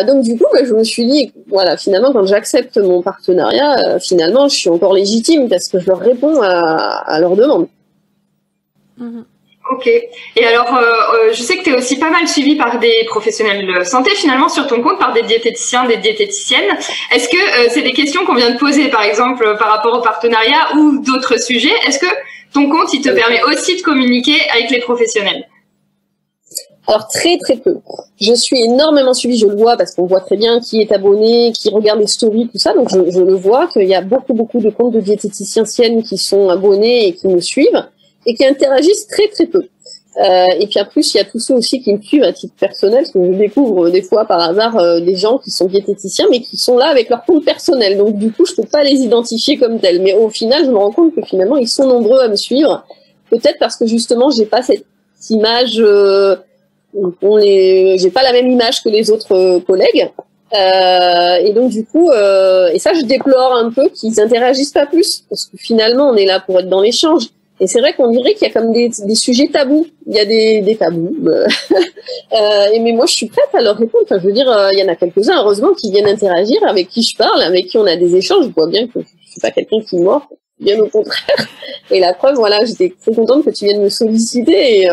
Donc du coup, je me suis dit, voilà, finalement, quand j'accepte mon partenariat, finalement, je suis encore légitime parce que je leur réponds à leurs demandes. Ok. Et alors, je sais que tu es aussi pas mal suivi par des professionnels de santé, finalement, sur ton compte, par des diététiciens, des diététiciennes. Est-ce que c'est des questions qu'on vient de poser, par exemple, par rapport au partenariat ou d'autres sujets? Est-ce que ton compte, il te permet aussi de communiquer avec les professionnels? Alors très très peu. Je suis énormément suivie, je le vois parce qu'on voit très bien qui est abonné, qui regarde les stories, tout ça. Donc je le vois qu'il y a beaucoup de comptes de diététiciennes qui sont abonnés et qui me suivent et qui interagissent très très peu. Et puis en plus, il y a tous ceux aussi qui me suivent à titre personnel, parce que je découvre des fois par hasard des gens qui sont diététiciens, mais qui sont là avec leur compte personnel. Donc du coup, je peux pas les identifier comme tels. Mais au final, je me rends compte que finalement, ils sont nombreux à me suivre. Peut-être parce que justement, j'ai pas cette image, j'ai pas la même image que les autres collègues. Et donc du coup, et ça, je déplore un peu qu'ils interagissent pas plus, parce que finalement, on est là pour être dans l'échange. Et c'est vrai qu'on dirait qu'il y a comme des sujets tabous. Il y a des tabous. Mais moi, je suis prête à leur répondre. Enfin, je veux dire, il y en a quelques-uns, heureusement, qui viennent interagir, avec qui je parle, avec qui on a des échanges. Je vois bien que je suis pas quelqu'un qui mord, bien au contraire. Et la preuve, voilà, j'étais très contente que tu viennes me solliciter.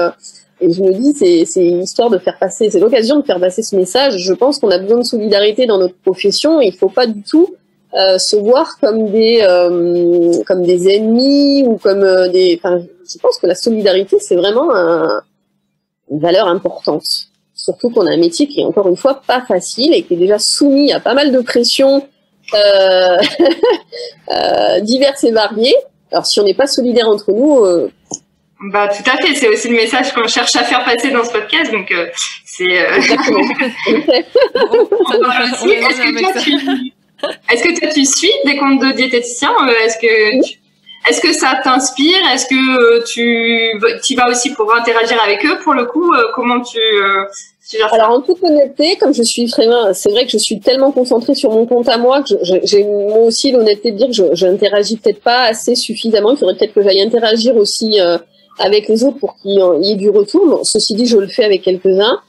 Et je me dis, c'est une histoire de faire passer, c'est l'occasion de faire passer ce message. Je pense qu'on a besoin de solidarité dans notre profession. Il faut pas du tout se voir comme des ennemis ou comme des. Enfin, je pense que la solidarité c'est vraiment une valeur importante. Surtout qu'on a un métier qui est encore une fois pas facile et qui est déjà soumis à pas mal de pressions diverses et variées. Alors si on n'est pas solidaire entre nous. Bah tout à fait, c'est aussi le message qu'on cherche à faire passer dans ce podcast, donc c'est. Exactement. Est-ce que toi tu suis des comptes de diététiciens? Est-ce que ça t'inspire? Est-ce que tu vas aussi pour interagir avec eux pour le coup? Comment tu gères ça? Alors en toute honnêteté, comme je suis vraiment, c'est vrai que je suis tellement concentrée sur mon compte à moi que j'ai moi aussi l'honnêteté de dire que j'interagis peut-être pas assez suffisamment. Il faudrait peut-être que j'aille interagir aussi avec les autres pour qu'il y ait du retour. Bon, ceci dit, je le fais avec quelques-uns.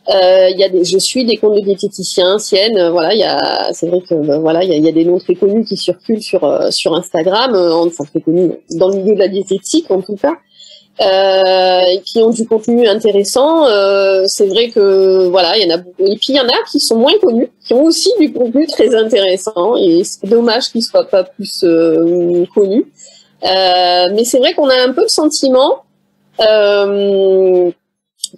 Je suis des comptes de diététiciens anciennes, voilà, c'est vrai que voilà, il y a des noms très connus qui circulent sur Instagram, enfin très connus dans le milieu de la diététique en tout cas, qui ont du contenu intéressant. C'est vrai que voilà, il y en a beaucoup. Et puis il y en a qui sont moins connus, qui ont aussi du contenu très intéressant et c'est dommage qu'ils soient pas plus connus. Mais c'est vrai qu'on a un peu le sentiment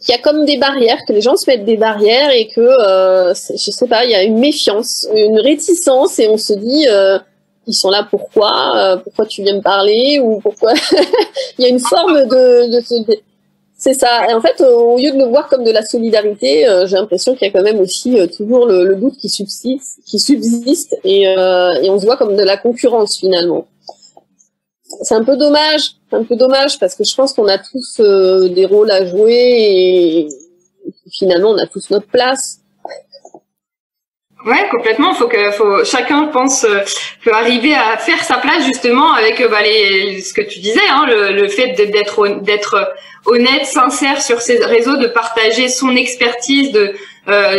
qu'il y a comme des barrières, que les gens se mettent des barrières et que, je sais pas, il y a une méfiance, une réticence et on se dit, ils sont là pourquoi tu viens me parler ou pourquoi il y a une forme c'est ça. Et en fait, au lieu de le voir comme de la solidarité, j'ai l'impression qu'il y a quand même aussi toujours le doute qui subsiste et on se voit comme de la concurrence finalement. C'est un peu dommage parce que je pense qu'on a tous des rôles à jouer et finalement on a tous notre place. Ouais, complètement. Chacun, je pense, peut arriver à faire sa place justement avec ce que tu disais, hein, le fait d'être honnête, sincère sur ses réseaux, de partager son expertise,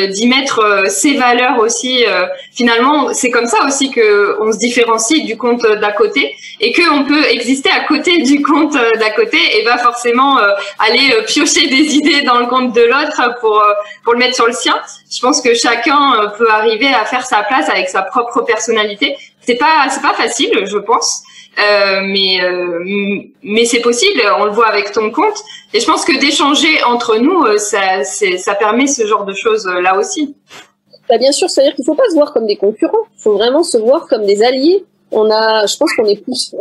d'y mettre ses valeurs aussi. Finalement, c'est comme ça aussi que on se différencie du compte d'à côté et que on peut exister à côté du compte d'à côté et pas forcément aller piocher des idées dans le compte de l'autre pour le mettre sur le sien. Je pense que chacun peut arriver à faire sa place avec sa propre personnalité. C'est pas facile, je pense. Mais c'est possible, on le voit avec ton compte. Et je pense que d'échanger entre nous, ça permet ce genre de choses là aussi. Bah bien sûr, c'est-à-dire qu'il faut pas se voir comme des concurrents. Il faut vraiment se voir comme des alliés. Je pense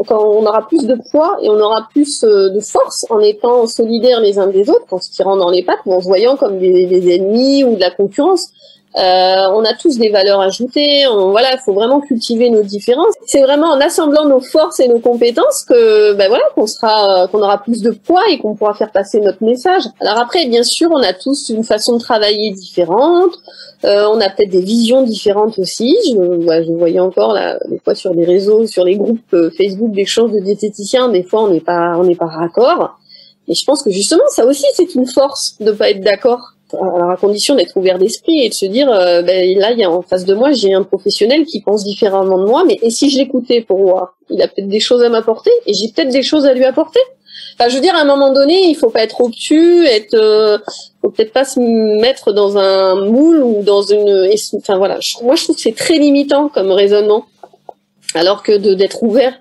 on aura plus de poids et on aura plus de force en étant solidaires les uns des autres, en se tirant dans les pattes ou en se voyant comme des ennemis ou de la concurrence. On a tous des valeurs ajoutées. Voilà, il faut vraiment cultiver nos différences. C'est vraiment en assemblant nos forces et nos compétences que, ben voilà, qu'on aura plus de poids et qu'on pourra faire passer notre message. Alors après, bien sûr, on a tous une façon de travailler différente. On a peut-être des visions différentes aussi. Je voyais encore là, des fois sur des réseaux, sur les groupes Facebook d'échange de diététiciens, des fois on n'est pas raccord. Et je pense que justement, ça aussi, c'est une force de pas être d'accord. Alors à condition d'être ouvert d'esprit et de se dire, ben là, il y a en face de moi, j'ai un professionnel qui pense différemment de moi, mais et si je l'écoutais pour voir, il a peut-être des choses à m'apporter et j'ai peut-être des choses à lui apporter. Enfin, je veux dire, à un moment donné, il faut pas être obtus, faut peut-être pas se mettre dans un moule ou dans une, enfin voilà. Moi, je trouve que c'est très limitant comme raisonnement, alors que d'être ouvert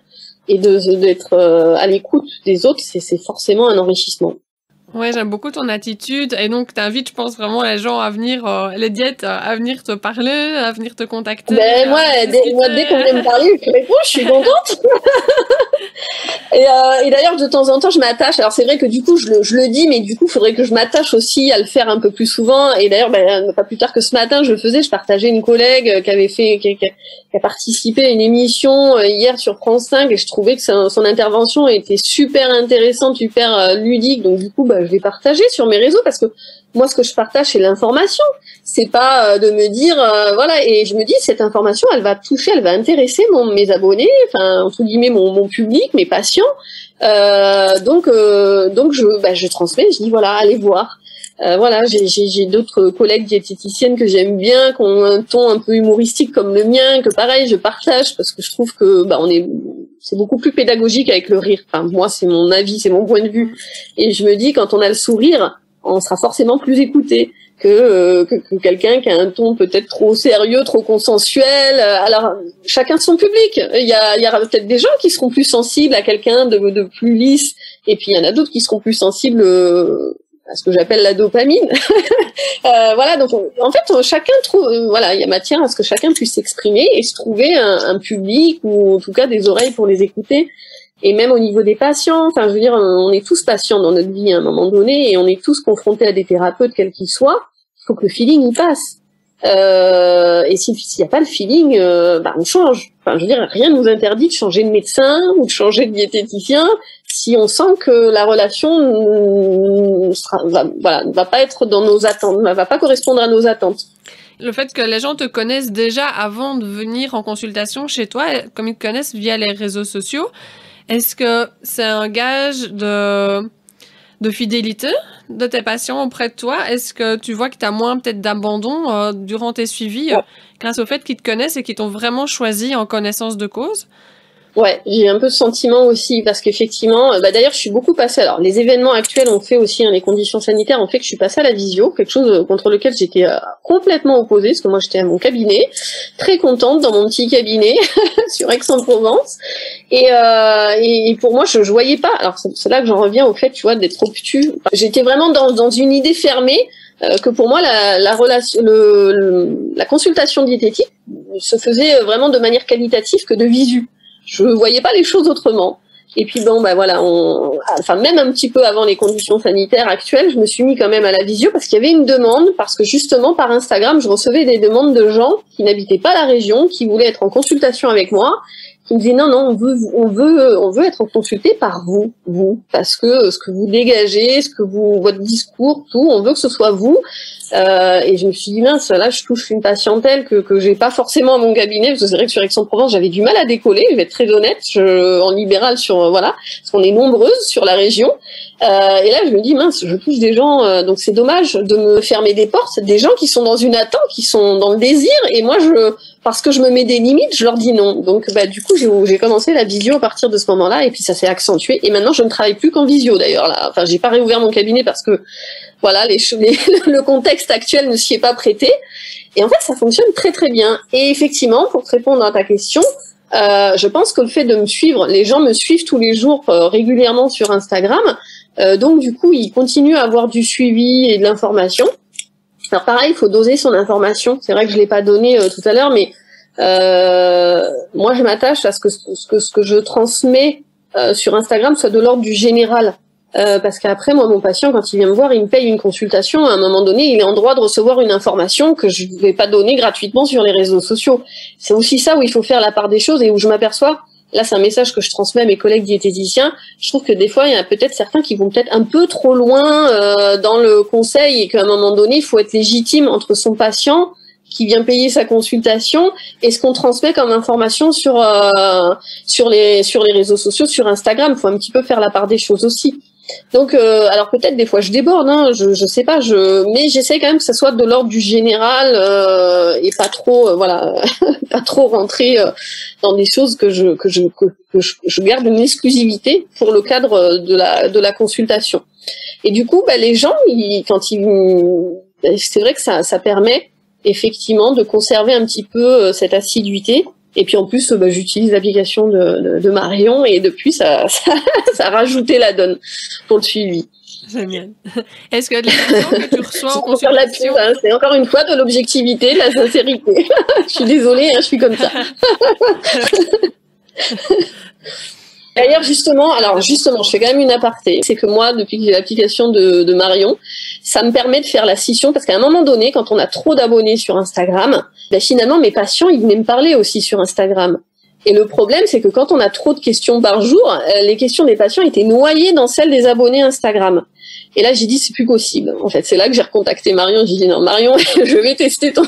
et d'être à l'écoute des autres, c'est forcément un enrichissement. Ouais, j'aime beaucoup ton attitude et donc t'invites, je pense vraiment les gens à venir, les diètes, à venir te parler, à venir te contacter. Ben moi, dès qu'on vient me parler, je réponds, je suis contente. Et d'ailleurs, de temps en temps, je m'attache. Alors c'est vrai que du coup, je le dis, mais du coup, il faudrait que je m'attache aussi à le faire un peu plus souvent. Et d'ailleurs, ben, pas plus tard que ce matin, je le faisais. Je partageais une collègue qui a participé à une émission hier sur France 5 et je trouvais que son intervention était super intéressante, super ludique. Donc du coup, ben, je l'ai partagée sur mes réseaux parce que moi, ce que je partage, c'est l'information. C'est pas de me dire, voilà. Et je me dis, cette information, elle va toucher, elle va intéresser mes abonnés, enfin entre guillemets mon public, mes patients. Donc je transmets. Je dis voilà, allez voir. Voilà, j'ai d'autres collègues diététiciennes que j'aime bien, qui ont un ton un peu humoristique comme le mien, que pareil, je partage parce que je trouve que c'est beaucoup plus pédagogique avec le rire. Enfin, moi, c'est mon avis, c'est mon point de vue. Et je me dis, quand on a le sourire, on sera forcément plus écouté que quelqu'un qui a un ton peut-être trop sérieux, trop consensuel. Alors, chacun son public. Il y aura peut-être des gens qui seront plus sensibles à quelqu'un de plus lisse, et puis il y en a d'autres qui seront plus sensibles à ce que j'appelle la dopamine. Voilà, donc en fait, chacun trouve, voilà, il y a matière à ce que chacun puisse s'exprimer et se trouver un public ou en tout cas des oreilles pour les écouter. Et même au niveau des patients, enfin, je veux dire, on est tous patients dans notre vie à un moment donné et on est tous confrontés à des thérapeutes, quels qu'ils soient. Il faut que le feeling y passe. Et s'il n'y a pas le feeling, on change. Enfin, je veux dire, rien ne nous interdit de changer de médecin ou de changer de diététicien si on sent que la relation va pas être dans nos attentes, va pas correspondre à nos attentes. Le fait que les gens te connaissent déjà avant de venir en consultation chez toi, comme ils te connaissent via les réseaux sociaux, est-ce que c'est un gage de fidélité de tes patients auprès de toi? Est-ce que tu vois que tu as moins peut-être d'abandon durant tes suivis grâce au fait qu'ils te connaissent et qu'ils t'ont vraiment choisi en connaissance de cause? Ouais, j'ai un peu ce sentiment aussi parce qu'effectivement, d'ailleurs, je suis beaucoup passée. Alors, les événements actuels ont fait aussi, les conditions sanitaires ont fait que je suis passée à la visio, quelque chose contre lequel j'étais complètement opposée, parce que moi, j'étais à mon cabinet, très contente dans mon petit cabinet sur Aix-en-Provence, et pour moi, je voyais pas. Alors, c'est là que j'en reviens au fait, tu vois, d'être obtus. J'étais vraiment dans une idée fermée. Que pour moi la consultation diététique se faisait vraiment de manière qualitative que de visu. Je voyais pas les choses autrement. Et puis voilà, même un petit peu avant les conditions sanitaires actuelles, je me suis mis quand même à la visio parce qu'il y avait une demande, parce que justement par Instagram, je recevais des demandes de gens qui n'habitaient pas la région, qui voulaient être en consultation avec moi, qui me disaient non, on veut être consulté par vous, parce que ce que vous dégagez, votre discours, tout, on veut que ce soit vous. Et je me suis dit mince, là je touche une patientèle que j'ai pas forcément à mon cabinet, parce que c'est vrai que sur Aix-en-Provence j'avais du mal à décoller, je vais être très honnête, en libéral parce qu'on est nombreuses sur la région. Et là je me dis mince, je touche des gens, donc c'est dommage de me fermer des portes, des gens qui sont dans une attente, qui sont dans le désir, et moi parce que je me mets des limites, je leur dis non. Donc du coup j'ai commencé la visio à partir de ce moment-là, et puis ça s'est accentué, et maintenant je ne travaille plus qu'en visio d'ailleurs là. Enfin j'ai pas réouvert mon cabinet parce que voilà, le contexte actuel ne s'y est pas prêté. Et en fait, ça fonctionne très très bien. Et effectivement, pour te répondre à ta question, je pense que le fait de me suivre, les gens me suivent tous les jours régulièrement sur Instagram. Donc du coup, ils continuent à avoir du suivi et de l'information. Alors pareil, il faut doser son information. C'est vrai que je l'ai pas donné tout à l'heure, mais moi, je m'attache à ce que je transmets sur Instagram soit de l'ordre du général. parce qu'après, moi, mon patient, quand il vient me voir, il me paye une consultation. À un moment donné, il est en droit de recevoir une information que je ne vais pas donner gratuitement sur les réseaux sociaux. C'est aussi ça où il faut faire la part des choses et où je m'aperçois. Là, c'est un message que je transmets à mes collègues diététiciens. Je trouve que des fois, il y en a peut-être certains qui vont peut-être un peu trop loin dans le conseil et qu'à un moment donné, il faut être légitime entre son patient qui vient payer sa consultation et ce qu'on transmet comme information sur les réseaux sociaux, sur Instagram. Il faut un petit peu faire la part des choses aussi. Donc, alors peut-être des fois je déborde, hein, je sais pas, mais j'essaie quand même que ça soit de l'ordre du général et pas trop, voilà, pas trop rentrer dans des choses que je garde une exclusivité pour le cadre de la consultation. Et du coup, les gens, c'est vrai que ça permet effectivement de conserver un petit peu cette assiduité. Et puis en plus, j'utilise l'application de Marion et depuis, ça a rajouté la donne pour le suivi. Génial. Est-ce que les patients que tu reçois en consultation... C'est encore une fois de l'objectivité, de la sincérité. Je suis désolée, je suis comme ça. D'ailleurs, justement, je fais quand même une aparté. C'est que moi, depuis que j'ai l'application de Marion, ça me permet de faire la scission parce qu'à un moment donné, quand on a trop d'abonnés sur Instagram, finalement, mes patients, ils venaient me parler aussi sur Instagram. Et le problème, c'est que quand on a trop de questions par jour, les questions des patients étaient noyées dans celles des abonnés Instagram. Et là, j'ai dit, c'est plus possible. En fait, c'est là que j'ai recontacté Marion. J'ai dit, non, Marion, je vais tester ton...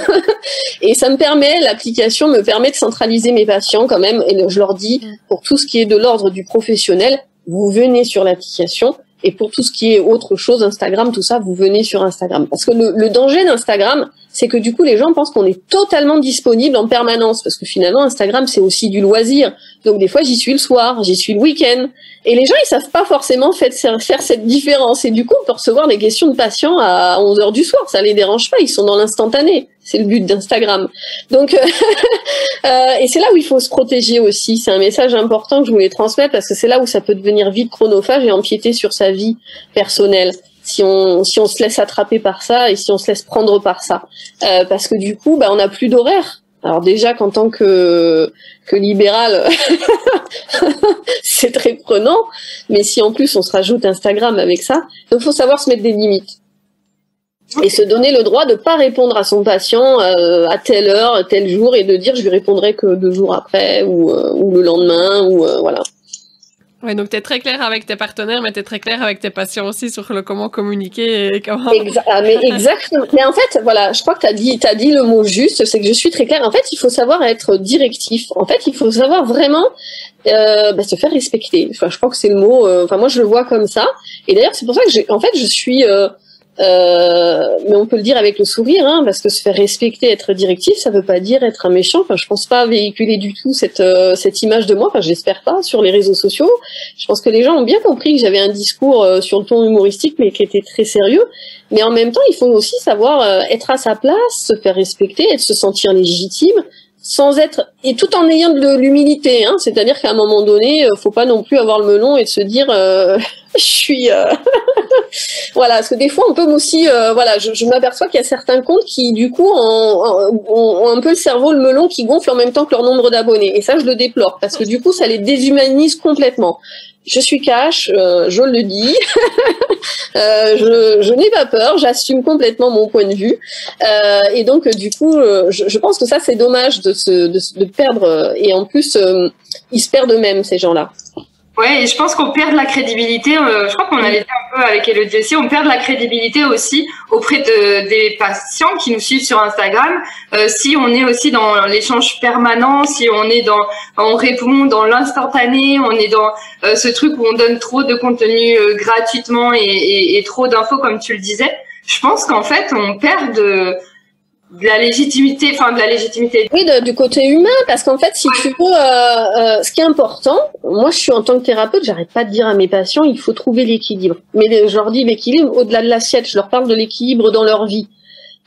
Et ça me permet, l'application me permet de centraliser mes patients quand même. Et je leur dis, pour tout ce qui est de l'ordre du professionnel, vous venez sur l'application. Et pour tout ce qui est autre chose, Instagram, tout ça, vous venez sur Instagram. Parce que le danger d'Instagram, c'est que du coup, les gens pensent qu'on est totalement disponible en permanence. Parce que finalement, Instagram, c'est aussi du loisir. Donc des fois, j'y suis le soir, j'y suis le week-end. Et les gens, ils savent pas forcément faire cette différence. Et du coup, on peut recevoir des questions de patients à 11h du soir. Ça les dérange pas, ils sont dans l'instantané. C'est le but d'Instagram. Donc, et c'est là où il faut se protéger aussi. C'est un message important que je voulais transmettre parce que c'est là où ça peut devenir vite chronophage et empiéter sur sa vie personnelle. Si on se laisse attraper par ça et si on se laisse prendre par ça. Parce que du coup, on n'a plus d'horaire. Alors déjà qu'en tant que libéral, c'est très prenant, mais si en plus on se rajoute Instagram avec ça, il faut savoir se mettre des limites. Et se donner le droit de pas répondre à son patient à telle heure, tel jour, et de dire je lui répondrai que 2 jours après ou le lendemain ou voilà. Ouais, donc tu es très clair avec tes partenaires, mais tu es très clair avec tes patients aussi sur le comment communiquer et comment... Exactement. Mais en fait, voilà, je crois que t'as dit le mot juste, c'est que je suis très claire. En fait, il faut savoir être directif. En fait, il faut savoir vraiment se faire respecter. Enfin, je crois que c'est le mot... moi, je le vois comme ça. Et d'ailleurs, c'est pour ça que je suis... mais on peut le dire avec le sourire, hein, parce que se faire respecter, être directif, ça veut pas dire être un méchant. Enfin, je pense pas véhiculer du tout cette image de moi. Enfin, j'espère pas sur les réseaux sociaux. Je pense que les gens ont bien compris que j'avais un discours sur le ton humoristique, mais qui était très sérieux. Mais en même temps, il faut aussi savoir être à sa place, se faire respecter, et se sentir légitime, sans être et tout en ayant de l'humilité. Hein, c'est-à-dire qu'à un moment donné, faut pas non plus avoir le melon et de se dire je suis voilà, parce que des fois on peut aussi je m'aperçois qu'il y a certains comptes qui du coup ont un peu le cerveau, le melon qui gonfle en même temps que leur nombre d'abonnés, et ça je le déplore parce que du coup ça les déshumanise complètement. Je suis cash, je le dis, je n'ai pas peur, j'assume complètement mon point de vue, et donc du coup je pense que ça c'est dommage de perdre, et en plus ils se perdent eux-mêmes ces gens-là. Ouais, et je pense qu'on perd de la crédibilité. Je crois qu'on avait dit un peu avec Elodie aussi, on perd de la crédibilité aussi auprès des patients qui nous suivent sur Instagram. Si on est aussi dans l'échange permanent, si on répond dans l'instantané, on est dans ce truc où on donne trop de contenu gratuitement et trop d'infos comme tu le disais. Je pense qu'en fait, on perd de la légitimité, Oui, du côté humain, parce qu'en fait, si tu veux, ce qui est important, moi je suis en tant que thérapeute, j'arrête pas de dire à mes patients, il faut trouver l'équilibre. Mais je leur dis l'équilibre au-delà de l'assiette, je leur parle de l'équilibre dans leur vie.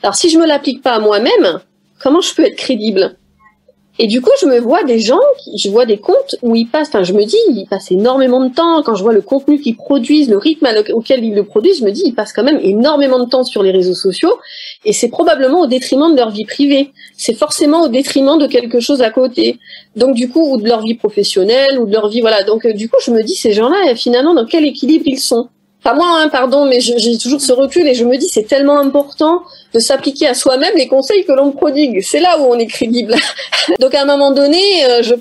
Alors si je me l'applique pas à moi-même, comment je peux être crédible ? Et du coup, je me vois je vois des comptes où ils passent, je me dis, ils passent énormément de temps. Quand je vois le contenu qu'ils produisent, le rythme auquel ils le produisent, je me dis, ils passent quand même énormément de temps sur les réseaux sociaux. Et c'est probablement au détriment de leur vie privée. C'est forcément au détriment de quelque chose à côté. Donc, du coup, ou de leur vie professionnelle, ou de leur vie, voilà. Donc, du coup, je me dis, ces gens-là, finalement, dans quel équilibre ils sont? pas moi, hein, pardon, mais j'ai toujours ce recul et je me dis c'est tellement important de s'appliquer à soi-même les conseils que l'on prodigue. C'est là où on est crédible. Donc à un moment donné, je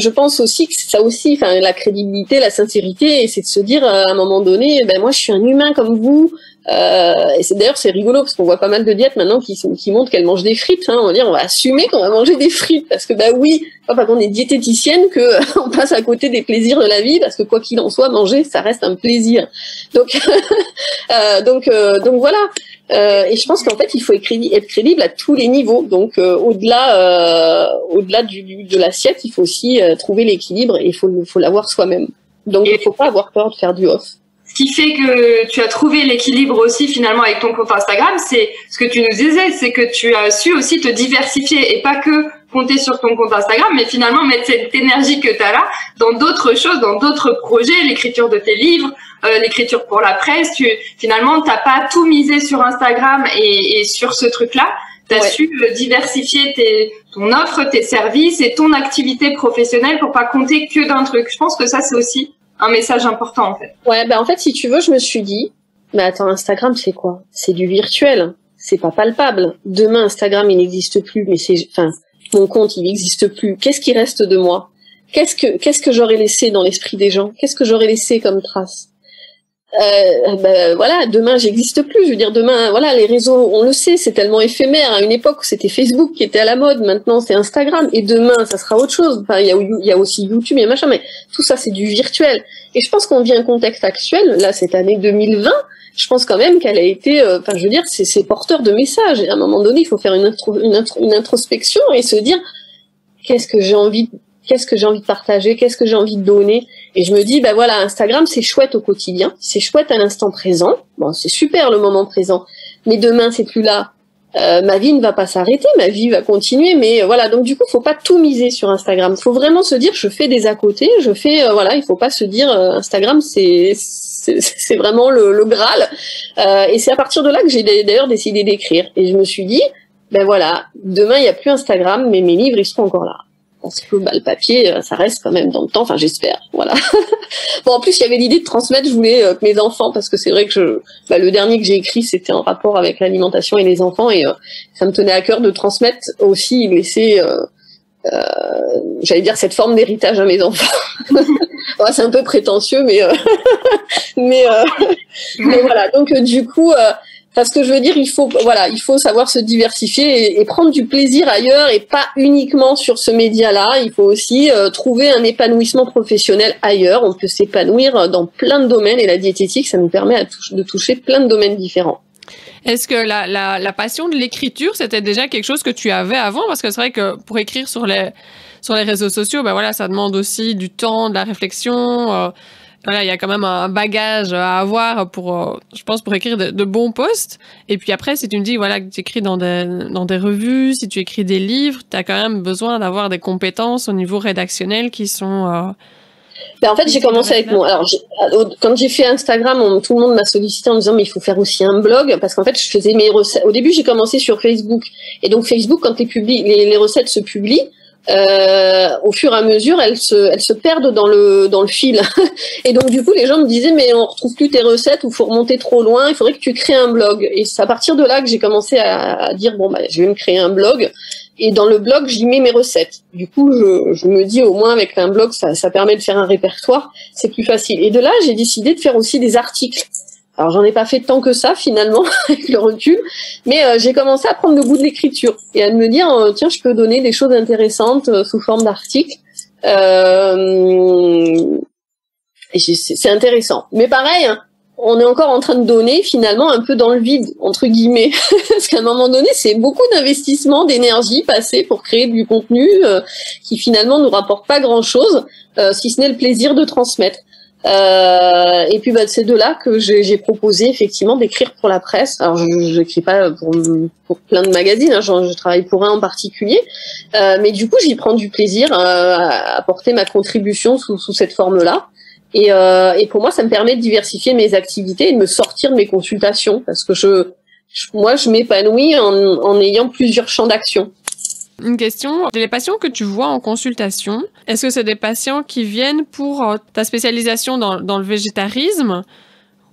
pense aussi que ça aussi, enfin la crédibilité, la sincérité, c'est de se dire à un moment donné, ben moi je suis un humain comme vous. Et c'est rigolo parce qu'on voit pas mal de diètes maintenant qui montrent qu'elles mangent des frites. Hein. On va dire on va assumer qu'on va manger des frites parce que bah oui, pas parce qu'on est diététicienne que on passe à côté des plaisirs de la vie parce que quoi qu'il en soit, manger ça reste un plaisir. Donc donc voilà. Et je pense qu'en fait il faut être crédible à tous les niveaux. Donc au-delà de l'assiette, il faut aussi trouver l'équilibre et il faut l'avoir soi-même. Donc il faut pas avoir peur de faire du off. Ce qui fait que tu as trouvé l'équilibre aussi finalement avec ton compte Instagram, c'est ce que tu nous disais, c'est que tu as su aussi te diversifier et pas que compter sur ton compte Instagram, mais finalement mettre cette énergie que tu as là dans d'autres choses, dans d'autres projets, l'écriture de tes livres, l'écriture pour la presse. Finalement, t'as pas tout misé sur Instagram et sur ce truc-là. Tu as su diversifier ton offre, tes services et ton activité professionnelle pour pas compter que d'un truc. Je pense que ça, c'est aussi un message important en fait. Ouais, en fait, si tu veux, je me suis dit, mais attends, Instagram, c'est quoi? C'est du virtuel, c'est pas palpable. Demain, Instagram, il n'existe plus, mais mon compte, il n'existe plus. Qu'est-ce qui reste de moi? Qu'est-ce que j'aurais laissé dans l'esprit des gens? Qu'est-ce que j'aurais laissé comme trace? Voilà, demain j'existe plus. Je veux dire, demain, voilà, les réseaux, on le sait, c'est tellement éphémère. À une époque, c'était Facebook qui était à la mode. Maintenant, c'est Instagram. Et demain, ça sera autre chose. Enfin, il y a aussi YouTube, il y a machin, mais tout ça, c'est du virtuel. Et je pense qu'on vit un contexte actuel, là, cette année 2020. Je pense quand même qu'elle a été, je veux dire, c'est porteur de messages. Et à un moment donné, il faut faire une introspection et se dire, qu'est-ce que j'ai envie de partager, qu'est-ce que j'ai envie de donner. Et je me dis, voilà, Instagram, c'est chouette au quotidien, c'est chouette à l'instant présent. Bon, c'est super le moment présent, mais demain, c'est plus là. Ma vie ne va pas s'arrêter, ma vie va continuer, mais voilà. Donc du coup, faut pas tout miser sur Instagram. Faut vraiment se dire, je fais des à côté, il faut pas se dire, Instagram, c'est vraiment le Graal. Et c'est à partir de là que j'ai d'ailleurs décidé d'écrire. Et je me suis dit, voilà, demain, il y a plus Instagram, mais mes livres, ils seront encore là. Parce que le papier, ça reste quand même dans le temps, enfin j'espère, voilà. Bon, en plus, il y avait l'idée de transmettre, je voulais que mes enfants, parce que c'est vrai que le dernier que j'ai écrit, c'était en rapport avec l'alimentation et les enfants, et ça me tenait à cœur de transmettre aussi, laisser, j'allais dire, cette forme d'héritage à mes enfants. Ouais, c'est un peu prétentieux, mais voilà. Donc du coup, parce que je veux dire, il faut savoir se diversifier et prendre du plaisir ailleurs et pas uniquement sur ce média-là. Il faut aussi trouver un épanouissement professionnel ailleurs. On peut s'épanouir dans plein de domaines et la diététique, ça nous permet de toucher plein de domaines différents. Est-ce que la passion de l'écriture, c'était déjà quelque chose que tu avais avant? Parce que c'est vrai que pour écrire sur les réseaux sociaux, voilà, ça demande aussi du temps, de la réflexion. Voilà, il y a quand même un bagage à avoir je pense, pour écrire de bons posts. Et puis après, si tu me dis, voilà, que tu écris dans des revues, si tu écris des livres, tu as quand même besoin d'avoir des compétences au niveau rédactionnel qui sont... En fait, j'ai commencé avec quand j'ai fait Instagram, tout le monde m'a sollicité en me disant, mais il faut faire aussi un blog, parce qu'en fait, je faisais mes recettes. Au début, j'ai commencé sur Facebook. Et donc, Facebook, quand les recettes se publient, au fur et à mesure, elles se perdent dans le fil. Et donc du coup, les gens me disaient, mais on retrouve plus tes recettes ou faut remonter trop loin, il faudrait que tu crées un blog. Et c'est à partir de là que j'ai commencé à dire, je vais me créer un blog. Et dans le blog, j'y mets mes recettes. Du coup, je me dis, au moins avec un blog, ça permet de faire un répertoire, c'est plus facile. Et de là, j'ai décidé de faire aussi des articles. Alors, j'en ai pas fait tant que ça, finalement, avec le recul, mais j'ai commencé à prendre le goût de l'écriture et à me dire, tiens, je peux donner des choses intéressantes sous forme d'articles. Et c'est intéressant. Mais pareil, on est encore en train de donner, finalement, un peu dans le vide, entre guillemets. Parce qu'à un moment donné, c'est beaucoup d'investissement, d'énergie passée pour créer du contenu qui, finalement, nous rapporte pas grand-chose, si ce n'est le plaisir de transmettre. Et puis c'est de là que j'ai proposé effectivement d'écrire pour la presse. Alors je n'écris pas pour plein de magazines, hein, je travaille pour un en particulier, mais du coup j'y prends du plaisir à apporter ma contribution sous cette forme-là. Et pour moi ça me permet de diversifier mes activités et de me sortir de mes consultations parce que moi je m'épanouis en ayant plusieurs champs d'action. Une question, les patients que tu vois en consultation, est-ce que c'est des patients qui viennent pour ta spécialisation dans le végétarisme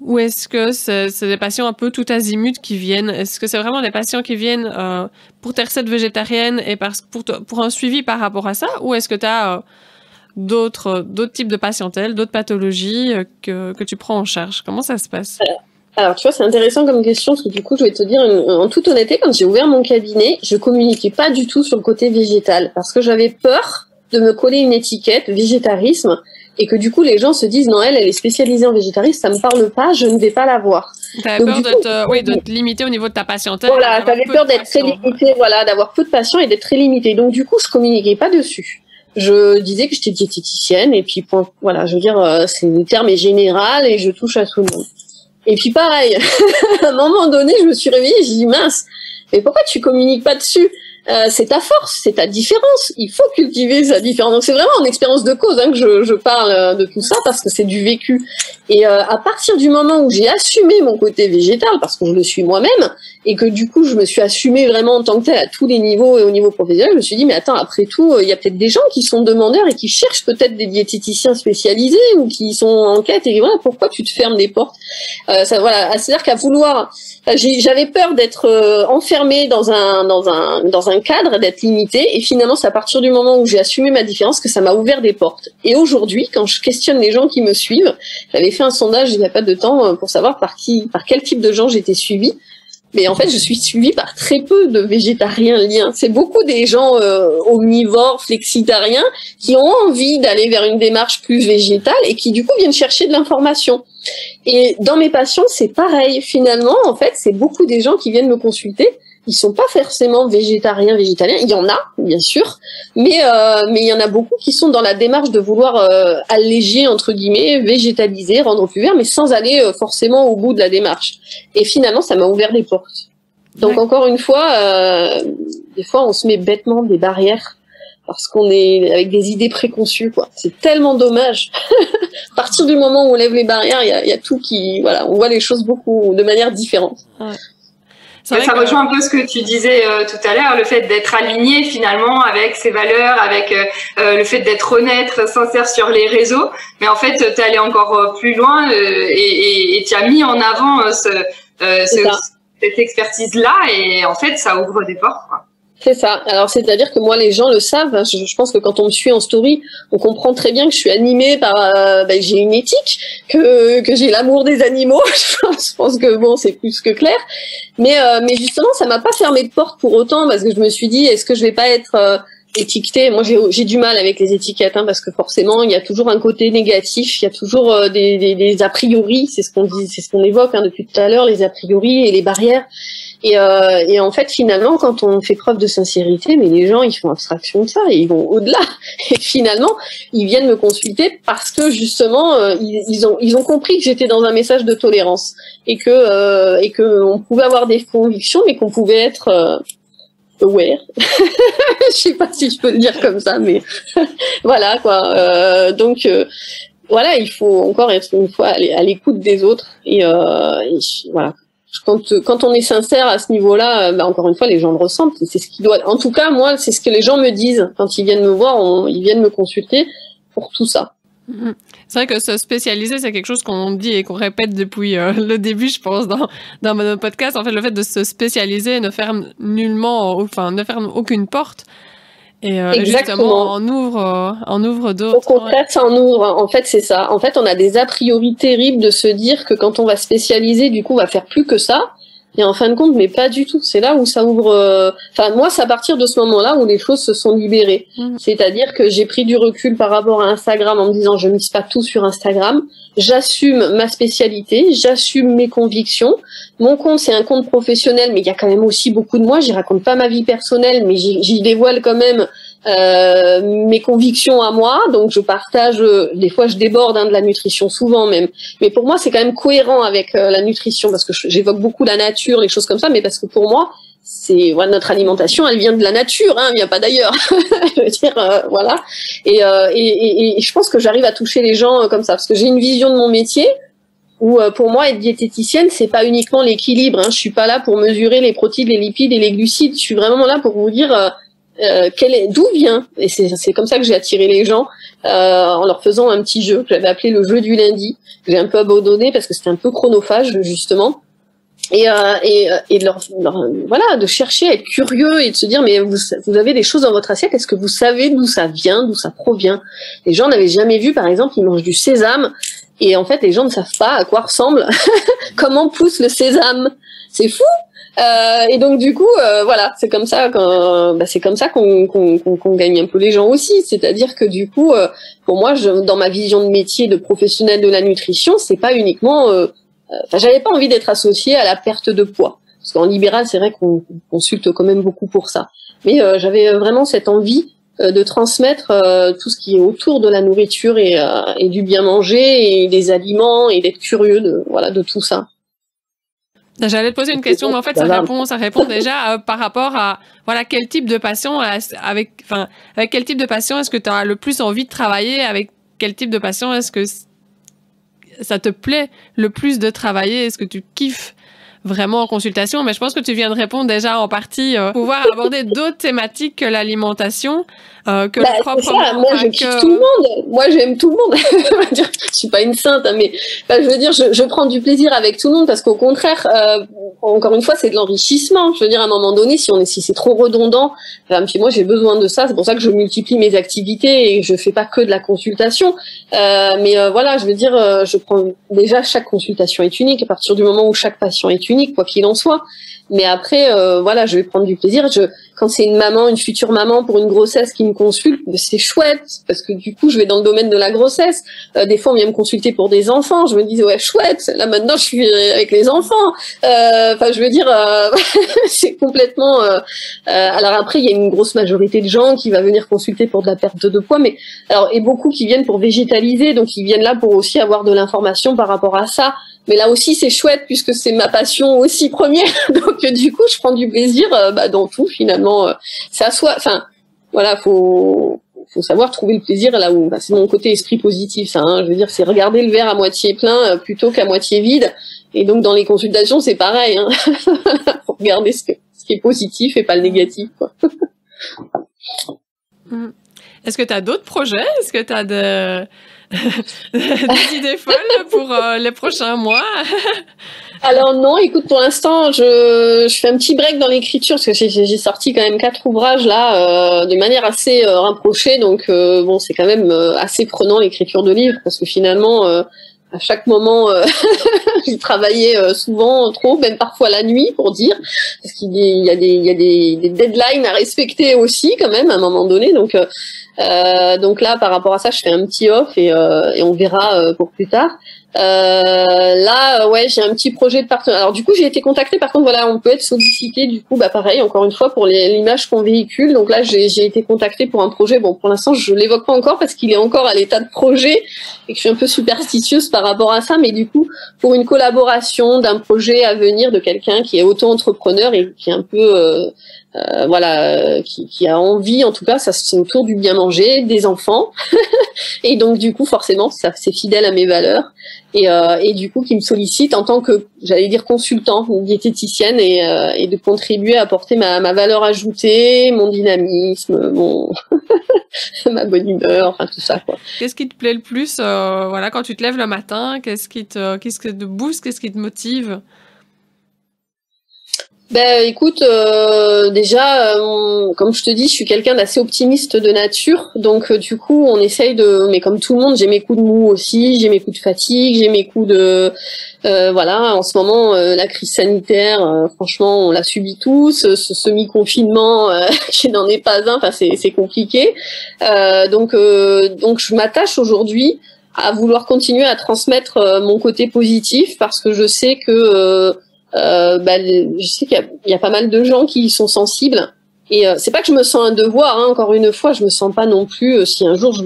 ou est-ce que c'est des patients un peu tout azimut qui viennent? Est-ce que c'est vraiment des patients qui viennent pour tes recettes végétariennes et pour un suivi par rapport à ça ou est-ce que tu as d'autres types de patientèle, d'autres pathologies que tu prends en charge? Comment ça se passe? Alors, tu vois, c'est intéressant comme question, parce que du coup, je vais te dire, en toute honnêteté, quand j'ai ouvert mon cabinet, je communiquais pas du tout sur le côté végétal, parce que j'avais peur de me coller une étiquette végétarisme, et que du coup, les gens se disent, non, elle est spécialisée en végétarisme, ça me parle pas, je ne vais pas la voir. T'avais peur de te limiter au niveau de ta patientèle. Voilà, j'avais peur d'être très limitée, voilà, d'avoir peu de patients et d'être très limitée. Donc, du coup, je communiquais pas dessus. Je disais que j'étais diététicienne, et puis, voilà, je veux dire, le terme est général, et je touche à tout le monde. Et puis pareil, à un moment donné, je me suis réveillée, j'ai dit mince, mais pourquoi tu communiques pas dessus? C'est ta force, c'est ta différence. Il faut cultiver sa différence. Donc c'est vraiment en expérience de cause que je parle de tout ça parce que c'est du vécu. Et à partir du moment où j'ai assumé mon côté végétal, parce que je le suis moi-même, et que du coup je me suis assumée vraiment en tant que telle à tous les niveaux et au niveau professionnel, je me suis dit mais attends, après tout, il y a peut-être des gens qui sont demandeurs et qui cherchent peut-être des diététiciens spécialisés ou qui sont en quête et voilà, pourquoi tu te fermes des portes? Voilà, c'est-à-dire qu'à vouloir, j'avais peur d'être enfermée dans un cadre, d'être limitée, et finalement c'est à partir du moment où j'ai assumé ma différence que ça m'a ouvert des portes. Et aujourd'hui, quand je questionne les gens qui me suivent, j'avais fait un sondage il n'y a pas de temps pour savoir par quel type de gens j'étais suivie. Mais en fait, je suis suivie par très peu de végétariens liens. C'est beaucoup des gens omnivores, flexitariens, qui ont envie d'aller vers une démarche plus végétale et qui du coup viennent chercher de l'information. Et dans mes patients, c'est pareil. Finalement, en fait, c'est beaucoup des gens qui viennent me consulter. Ils sont pas forcément végétariens. Il y en a, bien sûr, mais il y en a beaucoup qui sont dans la démarche de vouloir alléger, entre guillemets, végétaliser, rendre plus vert, mais sans aller forcément au bout de la démarche. Et finalement, ça m'a ouvert des portes. Donc encore une fois, des fois, on se met bêtement des barrières parce qu'on est avec des idées préconçues, quoi. C'est tellement dommage. À partir du moment où on lève les barrières, il y a tout qui, voilà, on voit les choses beaucoup de manière différente. Ouais. Ça rejoint un peu ce que tu disais tout à l'heure, le fait d'être aligné finalement avec ses valeurs, avec le fait d'être honnête, sincère sur les réseaux. Mais en fait, tu es allé encore plus loin et tu as mis en avant cette expertise-là et en fait, ça ouvre des portes, quoi. C'est ça. Alors, c'est-à-dire que moi, les gens le savent. Je pense que quand on me suit en story, on comprend très bien que je suis animée par, j'ai une éthique, que j'ai l'amour des animaux. Je pense que bon, c'est plus que clair. Mais justement, ça m'a pas fermé de porte pour autant parce que je me suis dit, est-ce que je vais pas être étiquetée? Moi, j'ai du mal avec les étiquettes, parce que forcément, il y a toujours un côté négatif. Il y a toujours des a priori. C'est ce qu'on dit, c'est ce qu'on évoque depuis tout à l'heure, les a priori et les barrières. Et en fait, finalement, quand on fait preuve de sincérité, mais les gens, ils font abstraction de ça et ils vont au-delà. Et finalement, ils viennent me consulter parce que justement, ils ont compris que j'étais dans un message de tolérance et que on pouvait avoir des convictions, mais qu'on pouvait être aware. Je sais pas si je peux le dire comme ça, mais voilà quoi. Donc voilà, il faut encore être une fois à l'écoute des autres et voilà. Quand on est sincère à ce niveau-là, encore une fois, les gens le ressentent. C'est ce qui doit. En tout cas, moi, c'est ce que les gens me disent quand ils viennent me voir. Ils viennent me consulter pour tout ça. C'est vrai que se spécialiser, c'est quelque chose qu'on dit et qu'on répète depuis le début, je pense, dans mon podcast. En fait, le fait de se spécialiser ne ferme ne ferme aucune porte. Et justement, on ouvre d'autres. Au contraire, ça en ouvre. En fait, c'est ça. En fait, on a des a priori terribles de se dire que quand on va spécialiser, du coup, on va faire plus que ça. Et en fin de compte, mais pas du tout. C'est là où ça ouvre. Enfin, moi, c'est à partir de ce moment-là où les choses se sont libérées. C'est-à-dire que j'ai pris du recul par rapport à Instagram en me disant, je mise pas tout sur Instagram. J'assume ma spécialité, j'assume mes convictions. Mon compte, c'est un compte professionnel, mais il y a quand même aussi beaucoup de moi. J'y raconte pas ma vie personnelle, mais j'y dévoile quand même mes convictions à moi. Donc, je partage. Des fois, je déborde de la nutrition, souvent même. Mais pour moi, c'est quand même cohérent avec la nutrition parce que j'évoque beaucoup la nature, les choses comme ça. Mais parce que pour moi, c'est notre alimentation, elle vient de la nature, elle vient pas d'ailleurs. Je veux dire, voilà. Et je pense que j'arrive à toucher les gens comme ça parce que j'ai une vision de mon métier. Où pour moi être diététicienne c'est pas uniquement l'équilibre, je suis pas là pour mesurer les protéines, les lipides et les glucides, je suis vraiment là pour vous dire d'où vient, et c'est comme ça que j'ai attiré les gens, en leur faisant un petit jeu que j'avais appelé le jeu du lundi. J'ai un peu abandonné parce que c'était un peu chronophage justement. Et de leur voilà, de chercher à être curieux et de se dire mais vous avez des choses dans votre assiette, est-ce que vous savez d'où ça vient, d'où ça provient? Les gens n'avaient jamais vu, par exemple, ils mangent du sésame et en fait les gens ne savent pas à quoi ressemble comment pousse le sésame. C'est fou. Et donc du coup voilà, c'est comme ça qu'on gagne un peu les gens aussi, c'est-à-dire que du coup pour moi dans ma vision de métier de professionnel de la nutrition, c'est pas uniquement j'avais pas envie d'être associée à la perte de poids. Parce qu'en libéral, c'est vrai qu'on consulte quand même beaucoup pour ça. Mais j'avais vraiment cette envie de transmettre tout ce qui est autour de la nourriture et du bien manger et des aliments et d'être curieux de tout ça. J'allais te poser une question, mais en fait, ça répond déjà par rapport à quel type de passion avec quel type de passion est-ce que tu as le plus envie de travailler, avec quel type de passion est-ce que ça te plaît le plus de travailler? Est-ce que tu kiffes vraiment en consultation? Mais je pense que tu viens de répondre déjà en partie. Pouvoir aborder d'autres thématiques que l'alimentation, que le propre. Moi, je kiffe tout le monde. Moi, j'aime tout le monde. Je suis pas une sainte, hein, mais je veux dire, je prends du plaisir avec tout le monde parce qu'au contraire, encore une fois, c'est de l'enrichissement. Je veux dire, à un moment donné, si c'est trop redondant, puis moi, j'ai besoin de ça. C'est pour ça que je multiplie mes activités et je fais pas que de la consultation. Mais voilà, je veux dire, je prends déjà chaque consultation est unique à partir du moment où chaque patient est unique, quoi qu'il en soit. Mais après, voilà, je vais prendre du plaisir. Quand c'est une future maman pour une grossesse qui me consulte, c'est chouette parce que du coup, je vais dans le domaine de la grossesse. Des fois, on vient me consulter pour des enfants. Je me dis ouais, chouette. Là maintenant, je suis avec les enfants. Je veux dire, c'est complètement. Alors après, il y a une grosse majorité de gens qui va venir consulter pour de la perte de poids, mais et beaucoup qui viennent pour végétaliser, donc ils viennent là pour aussi avoir de l'information par rapport à ça. Mais là aussi, c'est chouette puisque c'est ma passion aussi première. Donc, du coup, je prends du plaisir dans tout, finalement. Voilà, faut savoir trouver le plaisir là où... c'est mon côté esprit positif, ça. Hein. Je veux dire, c'est regarder le verre à moitié plein plutôt qu'à moitié vide. Et donc, dans les consultations, c'est pareil. Hein. Faut regarder ce qui est positif et pas le négatif, quoi. Est-ce que tu as d'autres projets? Est-ce que tu as des idées folles pour les prochains mois? Alors non, écoute, pour l'instant, je fais un petit break dans l'écriture parce que j'ai sorti quand même 4 ouvrages là de manière assez rapprochée, donc c'est quand même assez prenant l'écriture de livres parce que finalement à chaque moment j'ai travaillé souvent trop, même parfois la nuit pour dire, parce qu'il y a des deadlines à respecter aussi quand même à un moment donné, donc là par rapport à ça je fais un petit off et on verra pour plus tard. Là ouais, j'ai un petit projet de partenariat. Alors du coup j'ai été contactée, par contre voilà, on peut être sollicité du coup pareil encore une fois pour l'image qu'on véhicule. Donc là j'ai été contactée pour un projet, bon pour l'instant je l'évoque pas encore parce qu'il est encore à l'état de projet et que je suis un peu superstitieuse par rapport à ça, mais du coup pour une collaboration d'un projet à venir de quelqu'un qui est auto-entrepreneur et qui est un peu qui a envie, en tout cas, ça c'est autour du bien manger, des enfants, et donc du coup forcément ça c'est fidèle à mes valeurs, et du coup qui me sollicite en tant que, j'allais dire consultant, ou diététicienne, et de contribuer à apporter ma valeur ajoutée, mon dynamisme, ma bonne humeur, enfin tout ça quoi. Qu'est-ce qui te plaît le plus, quand tu te lèves le matin, qu'est-ce qui te booste, qu'est-ce qui te motive? Écoute, déjà, comme je te dis, je suis quelqu'un d'assez optimiste de nature, donc du coup, on essaye mais comme tout le monde, j'ai mes coups de mou aussi, j'ai mes coups de fatigue, j'ai mes coups de, en ce moment, la crise sanitaire, franchement, on l'a subi tous, ce semi-confinement, qui n'en est pas un, enfin, c'est compliqué, donc je m'attache aujourd'hui à vouloir continuer à transmettre mon côté positif, parce que je sais que je sais qu'il y a pas mal de gens qui y sont sensibles, et c'est pas que je me sens un devoir, hein, encore une fois, je me sens pas non plus, si un jour je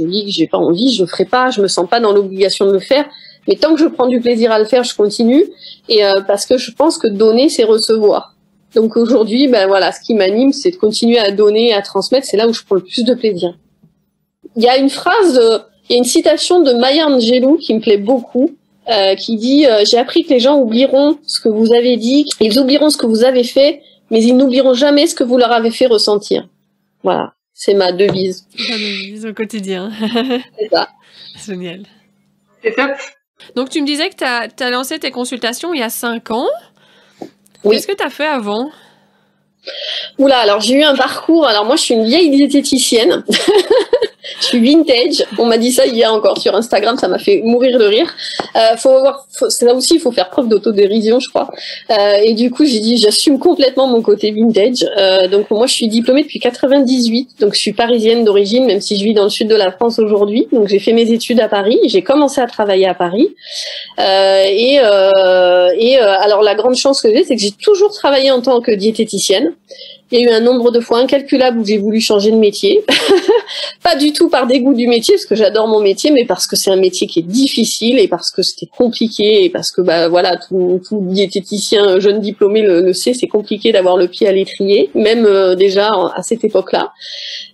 dis que j'ai pas envie, je le ferai pas, je me sens pas dans l'obligation de le faire, mais tant que je prends du plaisir à le faire, je continue, et parce que je pense que donner c'est recevoir. Donc aujourd'hui, ce qui m'anime, c'est de continuer à donner, à transmettre, c'est là où je prends le plus de plaisir. Il y a une citation de Maya Angelou qui me plaît beaucoup, qui dit j'ai appris que les gens oublieront ce que vous avez dit, ils oublieront ce que vous avez fait, mais ils n'oublieront jamais ce que vous leur avez fait ressentir. Voilà, c'est ma devise. Ta devise au quotidien. C'est ça. Génial. C'est top. Donc, tu me disais que tu as lancé tes consultations il y a 5 ans. Oui. Qu'est-ce que tu as fait avant? Oula, alors j'ai eu un parcours. Alors moi, je suis une vieille diététicienne. Je suis vintage. On m'a dit ça hier encore sur Instagram, ça m'a fait mourir de rire. C'est là aussi, il faut faire preuve d'autodérision, je crois. Et du coup, j'ai dit, j'assume complètement mon côté vintage. Donc moi, je suis diplômée depuis 98. Donc je suis parisienne d'origine, même si je vis dans le sud de la France aujourd'hui. Donc j'ai fait mes études à Paris. J'ai commencé à travailler à Paris. Alors la grande chance que j'ai, c'est que j'ai toujours travaillé en tant que diététicienne. Il y a eu un nombre de fois incalculable où j'ai voulu changer de métier. Pas du tout par dégoût du métier, parce que j'adore mon métier, mais parce que c'est un métier qui est difficile et parce que c'était compliqué et parce que voilà, tout diététicien jeune diplômé le sait, c'est compliqué d'avoir le pied à l'étrier, même déjà à cette époque-là.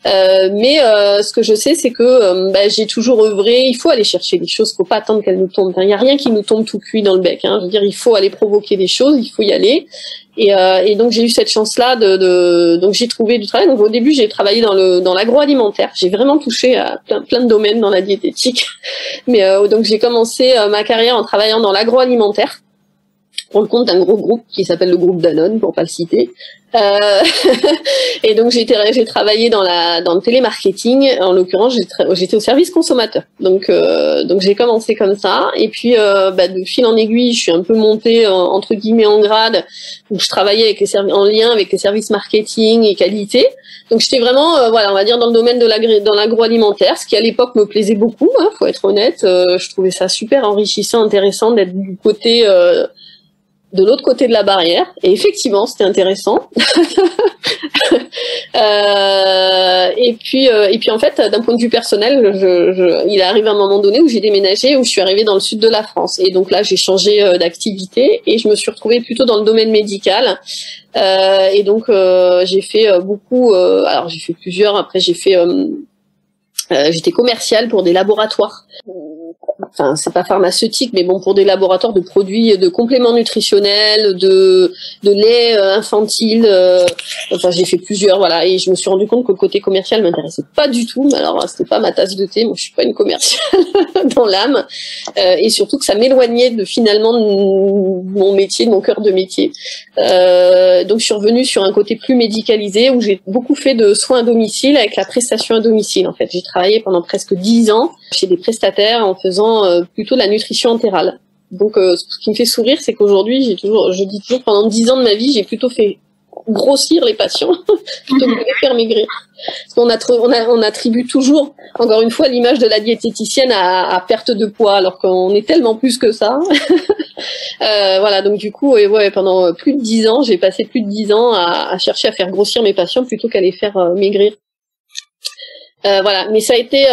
Mais ce que je sais, c'est que j'ai toujours œuvré. Il faut aller chercher des choses, faut pas attendre qu'elles nous tombent. Il y a rien qui nous tombe tout cuit dans le bec. Je veux dire, il faut aller provoquer des choses, il faut y aller. Et donc j'ai eu cette chance-là donc j'ai trouvé du travail. Donc au début j'ai travaillé dans l'agroalimentaire. J'ai vraiment touché à plein de domaines dans la diététique. Mais donc j'ai commencé ma carrière en travaillant dans l'agroalimentaire pour le compte d'un gros groupe qui s'appelle le groupe Danone, pour pas le citer. Et donc j'ai travaillé dans le télémarketing. En l'occurrence, j'étais au service consommateur. Donc j'ai commencé comme ça. Et puis de fil en aiguille, je suis un peu montée entre guillemets en grade, où je travaillais en lien avec les services marketing et qualité. Donc j'étais vraiment on va dire dans le domaine de l'agroalimentaire, ce qui à l'époque me plaisait beaucoup. Faut être honnête, je trouvais ça super enrichissant, intéressant d'être du côté de l'autre côté de la barrière, et effectivement c'était intéressant. Et puis en fait, d'un point de vue personnel, il est arrivé un moment donné où j'ai déménagé, où je suis arrivée dans le sud de la France, et donc là j'ai changé d'activité et je me suis retrouvée plutôt dans le domaine médical. Et donc j'ai fait beaucoup. Alors j'ai fait plusieurs. Après j'étais commerciale pour des laboratoires. Enfin, c'est pas pharmaceutique, mais bon, pour des laboratoires de produits, de compléments nutritionnels, de lait infantile. Enfin, j'ai fait plusieurs, voilà, et je me suis rendu compte que le côté commercial m'intéressait pas du tout. Mais alors, c'était pas ma tasse de thé. Moi, je suis pas une commerciale dans l'âme, et surtout que ça m'éloignait finalement de mon métier, de mon cœur de métier. Donc, je suis revenue sur un côté plus médicalisé où j'ai beaucoup fait de soins à domicile avec la prestation à domicile. En fait, j'ai travaillé pendant presque 10 ans chez des prestataires en faisant plutôt de la nutrition entérale. Donc ce qui me fait sourire, c'est qu'aujourd'hui, je dis toujours, pendant 10 ans de ma vie, j'ai plutôt fait grossir les patients plutôt que de les faire maigrir. Parce qu'on attribue toujours, encore une fois, l'image de la diététicienne à perte de poids, alors qu'on est tellement plus que ça. Voilà, donc du coup, pendant plus de 10 ans, j'ai passé plus de 10 ans à chercher à faire grossir mes patients plutôt qu'à les faire maigrir. Voilà, mais ça a été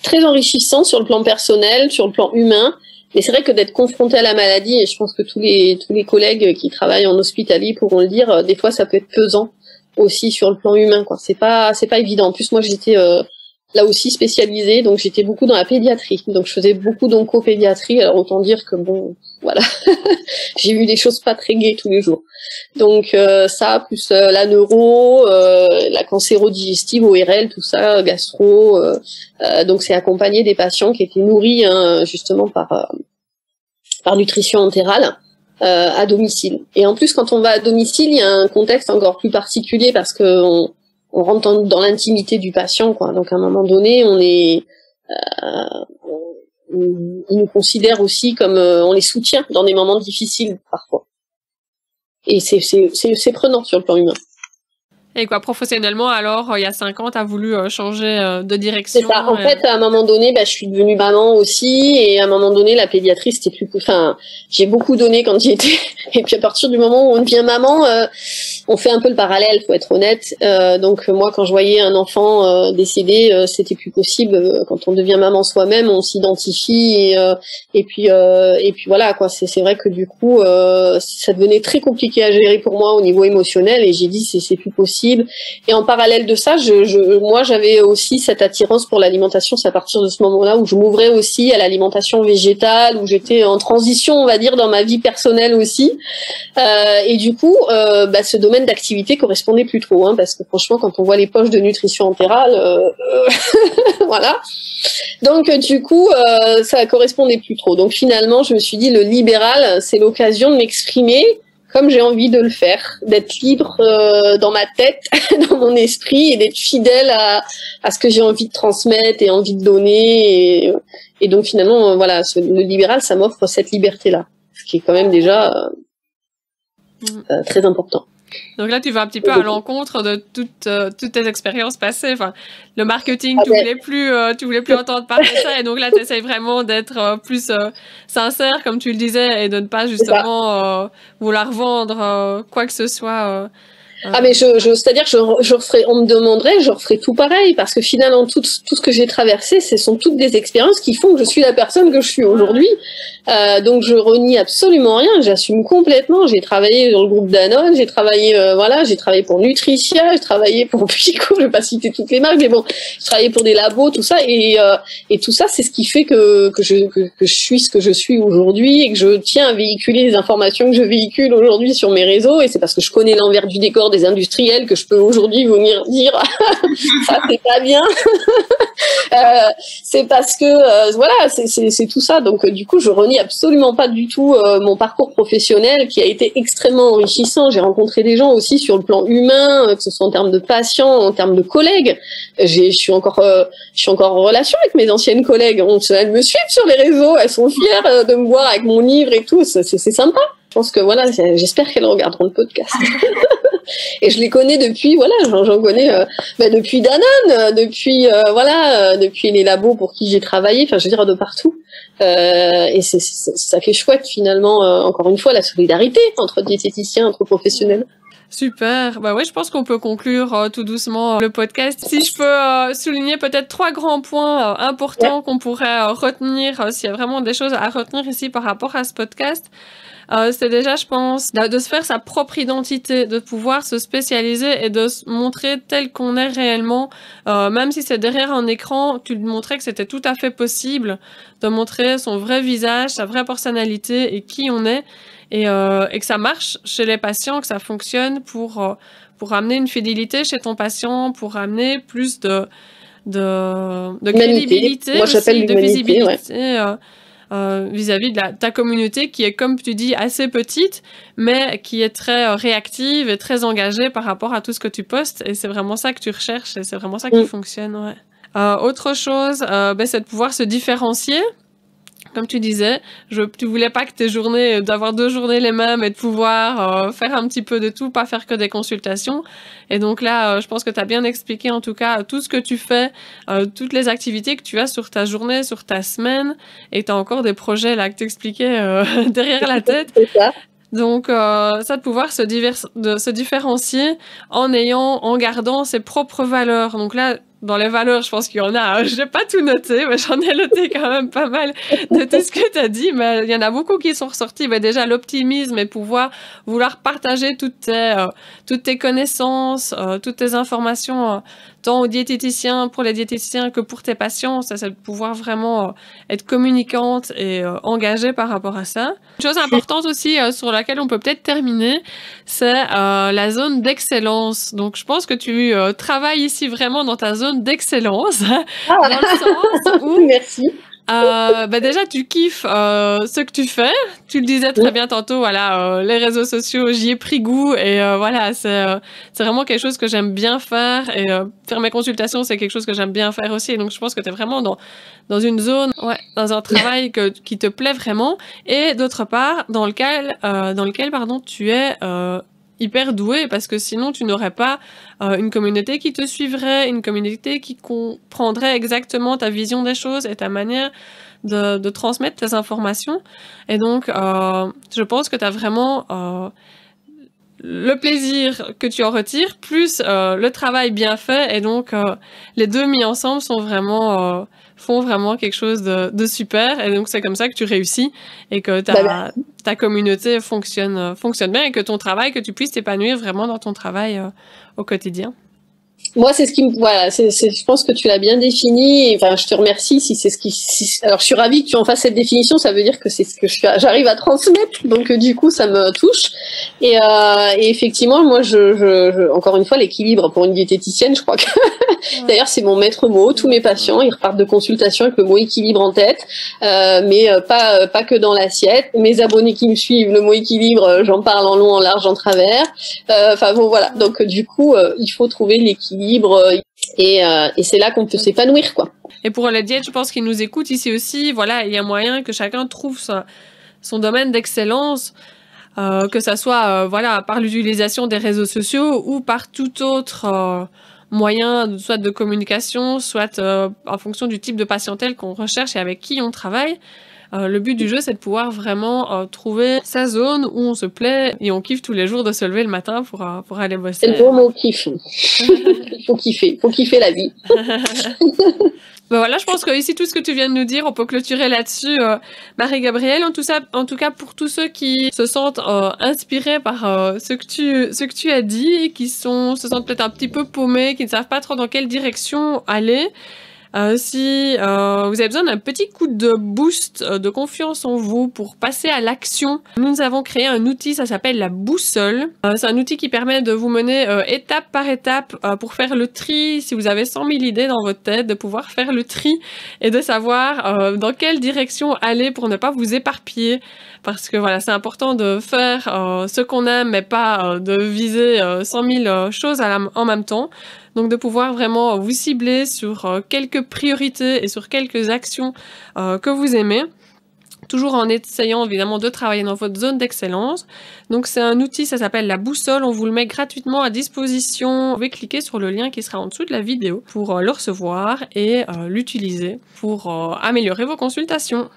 très enrichissant sur le plan personnel, sur le plan humain. Mais c'est vrai que d'être confronté à la maladie, et je pense que tous les collègues qui travaillent en hospitalier pourront le dire, des fois ça peut être pesant aussi sur le plan humain, quoi. C'est pas évident. En plus, moi j'étais là aussi spécialisée, donc j'étais beaucoup dans la pédiatrie. Donc je faisais beaucoup d'oncopédiatrie. Alors autant dire que bon, voilà, j'ai vu des choses pas très gaies tous les jours. Donc ça, plus la neuro, la cancérodigestive, ORL, tout ça, gastro. Donc c'est accompagné des patients qui étaient nourris justement par nutrition entérale à domicile. Et en plus, quand on va à domicile, il y a un contexte encore plus particulier parce que on rentre dans l'intimité du patient, quoi. Donc à un moment donné, ils nous considèrent aussi comme on les soutient dans des moments difficiles parfois. Et c'est prenant sur le plan humain. Et quoi, professionnellement, alors, il y a 5 ans, tu as voulu changer de direction? C'est ça. En fait, à un moment donné, je suis devenue maman aussi. Et à un moment donné, la pédiatrie, c'était plus... Enfin, j'ai beaucoup donné quand j'y étais. Et puis à partir du moment où on devient maman, on fait un peu le parallèle, faut être honnête. Donc moi, quand je voyais un enfant décédé, c'était plus possible. Quand on devient maman soi-même, on s'identifie. Et puis voilà, quoi. C'est vrai que du coup, ça devenait très compliqué à gérer pour moi au niveau émotionnel. Et j'ai dit, c'est plus possible. possible. Et en parallèle de ça, moi, j'avais aussi cette attirance pour l'alimentation. C'est à partir de ce moment-là où je m'ouvrais aussi à l'alimentation végétale, où j'étais en transition, on va dire, dans ma vie personnelle aussi. Et du coup, ce domaine d'activité correspondait plus trop, hein, parce que franchement, quand on voit les poches de nutrition entérale, voilà. Donc du coup, ça correspondait plus trop. Donc finalement, je me suis dit, le libéral, c'est l'occasion de m'exprimer comme j'ai envie de le faire, d'être libre dans ma tête, dans mon esprit, et d'être fidèle à ce que j'ai envie de transmettre et envie de donner. Et donc finalement, voilà, le libéral, ça m'offre cette liberté-là, ce qui est quand même déjà très important. Donc là, tu vas un petit peu à l'encontre de toutes tes expériences passées. Enfin, le marketing, tu voulais plus entendre parler de ça. Et donc là, tu essayes vraiment d'être plus sincère, comme tu le disais, et de ne pas justement vouloir vendre quoi que ce soit. Ah mais c'est-à-dire que je referais, on me demanderait, je referais tout pareil, parce que finalement tout ce que j'ai traversé, ce sont toutes des expériences qui font que je suis la personne que je suis aujourd'hui. Donc je renie absolument rien, j'assume complètement. J'ai travaillé dans le groupe Danone, j'ai travaillé j'ai travaillé pour Nutricia, j'ai travaillé pour Pico, je vais pas citer toutes les marques, mais bon, j'ai travaillé pour des labos, tout ça, et tout ça, c'est ce qui fait que je suis ce que je suis aujourd'hui, et que je tiens à véhiculer les informations que je véhicule aujourd'hui sur mes réseaux. Et c'est parce que je connais l'envers du décor des industriels que je peux aujourd'hui venir dire ça c'est pas bien. C'est parce que c'est tout ça. Donc du coup, je renie absolument pas du tout mon parcours professionnel qui a été extrêmement enrichissant. J'ai rencontré des gens aussi sur le plan humain, que ce soit en termes de patients, en termes de collègues. Je suis encore en relation avec mes anciennes collègues. Elles me suivent sur les réseaux, elles sont fières de me voir avec mon livre et tout. C'est sympa. Je pense que voilà, j'espère qu'elles regarderont le podcast. Et je les connais depuis, j'en connais depuis Danone, depuis les labos pour qui j'ai travaillé, enfin je veux dire de partout. Et ça fait chouette finalement, encore une fois, la solidarité entre diététiciens, entre professionnels. Super. Bah ouais, je pense qu'on peut conclure tout doucement le podcast. Si je peux souligner peut-être 3 grands points importants qu'on pourrait retenir, s'il y a vraiment des choses à retenir ici par rapport à ce podcast. C'est déjà, je pense, de se faire sa propre identité, de pouvoir se spécialiser et de se montrer tel qu'on est réellement. Même si c'est derrière un écran, tu montrais que c'était tout à fait possible de montrer son vrai visage, sa vraie personnalité et qui on est. Et que ça marche chez les patients, que ça fonctionne pour amener une fidélité chez ton patient, pour amener plus de crédibilité, moi j'appelle de visibilité vis-à-vis de ta communauté qui est, comme tu dis, assez petite, mais qui est très réactive et très engagée par rapport à tout ce que tu postes. Et c'est vraiment ça que tu recherches et c'est vraiment ça qui fonctionne. Ouais. Autre chose, c'est de pouvoir se différencier. Comme tu disais, tu voulais pas que tes journées, d'avoir 2 journées les mêmes et de pouvoir faire un petit peu de tout, pas faire que des consultations. Et donc là, je pense que tu as bien expliqué en tout cas tout ce que tu fais, toutes les activités que tu as sur ta journée, sur ta semaine, et tu as encore des projets là que tu expliquais derrière la tête. C'est ça. Donc ça de pouvoir se différencier en gardant ses propres valeurs. Donc là, dans les valeurs, je pense qu'il y en a. Je n'ai pas tout noté, mais j'en ai noté quand même pas mal de tout ce que tu as dit. Mais il y en a beaucoup qui sont ressortis. Mais déjà, l'optimisme et vouloir partager toutes tes connaissances, toutes tes informations, tant aux diététiciens, pour les diététiciens que pour tes patients. Ça, c'est de pouvoir vraiment être communicante et engagée par rapport à ça. Une chose importante aussi sur laquelle on peut peut-être terminer, c'est la zone d'excellence. Donc, je pense que tu travailles ici vraiment dans ta zone d'excellence, dans le sens où merci. Déjà tu kiffes ce que tu fais. Tu le disais très bien tantôt, les réseaux sociaux, j'y ai pris goût et c'est vraiment quelque chose que j'aime bien faire et faire mes consultations, c'est quelque chose que j'aime bien faire aussi. Et donc je pense que tu es vraiment dans une zone, dans un travail qui te plaît vraiment, et d'autre part dans lequel tu es hyper doué, parce que sinon tu n'aurais pas une communauté qui te suivrait, une communauté qui comprendrait exactement ta vision des choses et ta manière de transmettre tes informations. Et donc je pense que tu as vraiment le plaisir que tu en retires, plus le travail bien fait, et donc les deux mis ensemble sont vraiment font vraiment quelque chose de super. Et donc, c'est comme ça que tu réussis et que ta communauté fonctionne bien et que ton travail, que tu puisses t'épanouir vraiment dans ton travail au quotidien. Moi, c'est ce qui me, voilà, je pense que tu l'as bien défini. Enfin, je te remercie si c'est ce qui, alors je suis ravie que tu en fasses cette définition. Ça veut dire que c'est ce que j'arrive à transmettre. Donc, du coup, ça me touche. Et effectivement, moi, encore une fois, l'équilibre pour une diététicienne, je crois que, d'ailleurs, c'est mon maître mot. Tous mes patients, ils repartent de consultation avec le mot équilibre en tête. Mais pas que dans l'assiette. Mes abonnés qui me suivent, le mot équilibre, j'en parle en long, en large, en travers. Enfin, bon, voilà. Donc, du coup, il faut trouver l'équilibre. Et c'est là qu'on peut s'épanouir, quoi. Et pour les diètes, je pense qu'ils nous écoutent ici aussi. Voilà, il y a moyen que chacun trouve son domaine d'excellence, que ça soit voilà, par l'utilisation des réseaux sociaux ou par tout autre moyen, soit de communication, soit en fonction du type de patientèle qu'on recherche et avec qui on travaille. Le but du jeu, c'est de pouvoir vraiment trouver sa zone où on se plaît et on kiffe tous les jours de se lever le matin pour aller bosser. C'est le bon mot, kiff. Faut kiffer la vie. Ben voilà, je pense que ici, tout ce que tu viens de nous dire, on peut clôturer là-dessus. Marie-Gabrielle, en tout cas, pour tous ceux qui se sentent inspirés par ce que tu as dit, qui se sentent peut-être un petit peu paumés, qui ne savent pas trop dans quelle direction aller, si vous avez besoin d'un petit coup de boost, de confiance en vous pour passer à l'action, nous avons créé un outil, ça s'appelle la boussole. C'est un outil qui permet de vous mener étape par étape pour faire le tri. Si vous avez 100 000 idées dans votre tête, de pouvoir faire le tri et de savoir dans quelle direction aller pour ne pas vous éparpiller. Parce que voilà, c'est important de faire ce qu'on aime, mais pas de viser 100 000 choses en même temps. Donc de pouvoir vraiment vous cibler sur quelques priorités et sur quelques actions que vous aimez, toujours en essayant évidemment de travailler dans votre zone d'excellence. Donc c'est un outil, ça s'appelle la boussole, on vous le met gratuitement à disposition. Vous pouvez cliquer sur le lien qui sera en dessous de la vidéo pour le recevoir et l'utiliser pour améliorer vos consultations.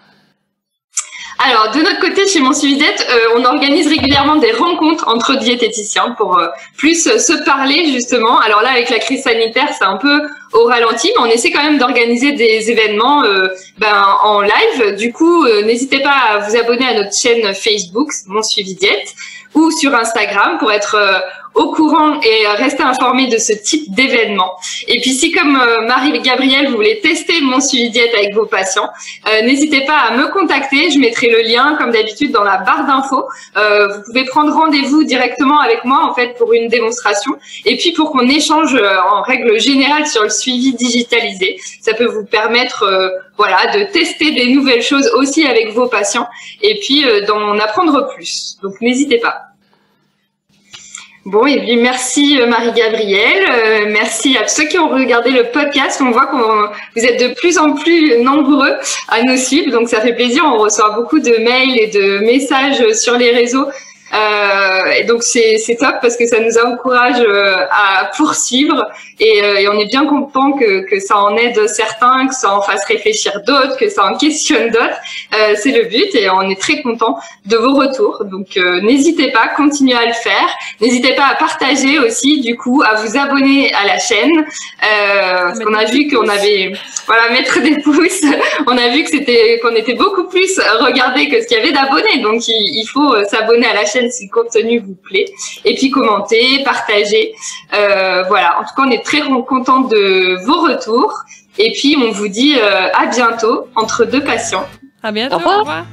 Alors, de notre côté, chez Mon Suivi Diète, on organise régulièrement des rencontres entre diététiciens pour plus se parler, justement. Alors là, avec la crise sanitaire, c'est un peu au ralenti, mais on essaie quand même d'organiser des événements en live. Du coup, n'hésitez pas à vous abonner à notre chaîne Facebook, Mon Suivi Diète, ou sur Instagram pour être au courant et rester informé de ce type d'événement. Et puis si comme Marie-Gabrielle, vous voulez tester Mon Suivi Diète avec vos patients, n'hésitez pas à me contacter, je mettrai le lien comme d'habitude dans la barre d'infos. Vous pouvez prendre rendez-vous directement avec moi en fait pour une démonstration et puis pour qu'on échange en règle générale sur le suivi digitalisé. Ça peut vous permettre voilà, de tester des nouvelles choses aussi avec vos patients et puis d'en apprendre plus. Donc n'hésitez pas. Bon, et bien merci Marie-Gabrielle, merci à ceux qui ont regardé le podcast. On voit que vous êtes de plus en plus nombreux à nous suivre, donc ça fait plaisir. On reçoit beaucoup de mails et de messages sur les réseaux. Et donc c'est top parce que ça nous encourage à poursuivre et on est bien content que ça en aide certains, que ça en fasse réfléchir d'autres, que ça en questionne d'autres. C'est le but et on est très content de vos retours. Donc n'hésitez pas, continuez à le faire. N'hésitez pas à partager aussi, du coup, à vous abonner à la chaîne. Parce qu'on a vu qu'on avait, voilà, mettre des pouces. On a vu que qu'on était beaucoup plus regardés que ce qu'il y avait d'abonnés. Donc il faut s'abonner à la chaîne si le contenu vous plaît. Et puis commenter, partager. Voilà. En tout cas, on est très contents de vos retours. Et puis, on vous dit à bientôt entre deux patients. À bientôt. Au revoir.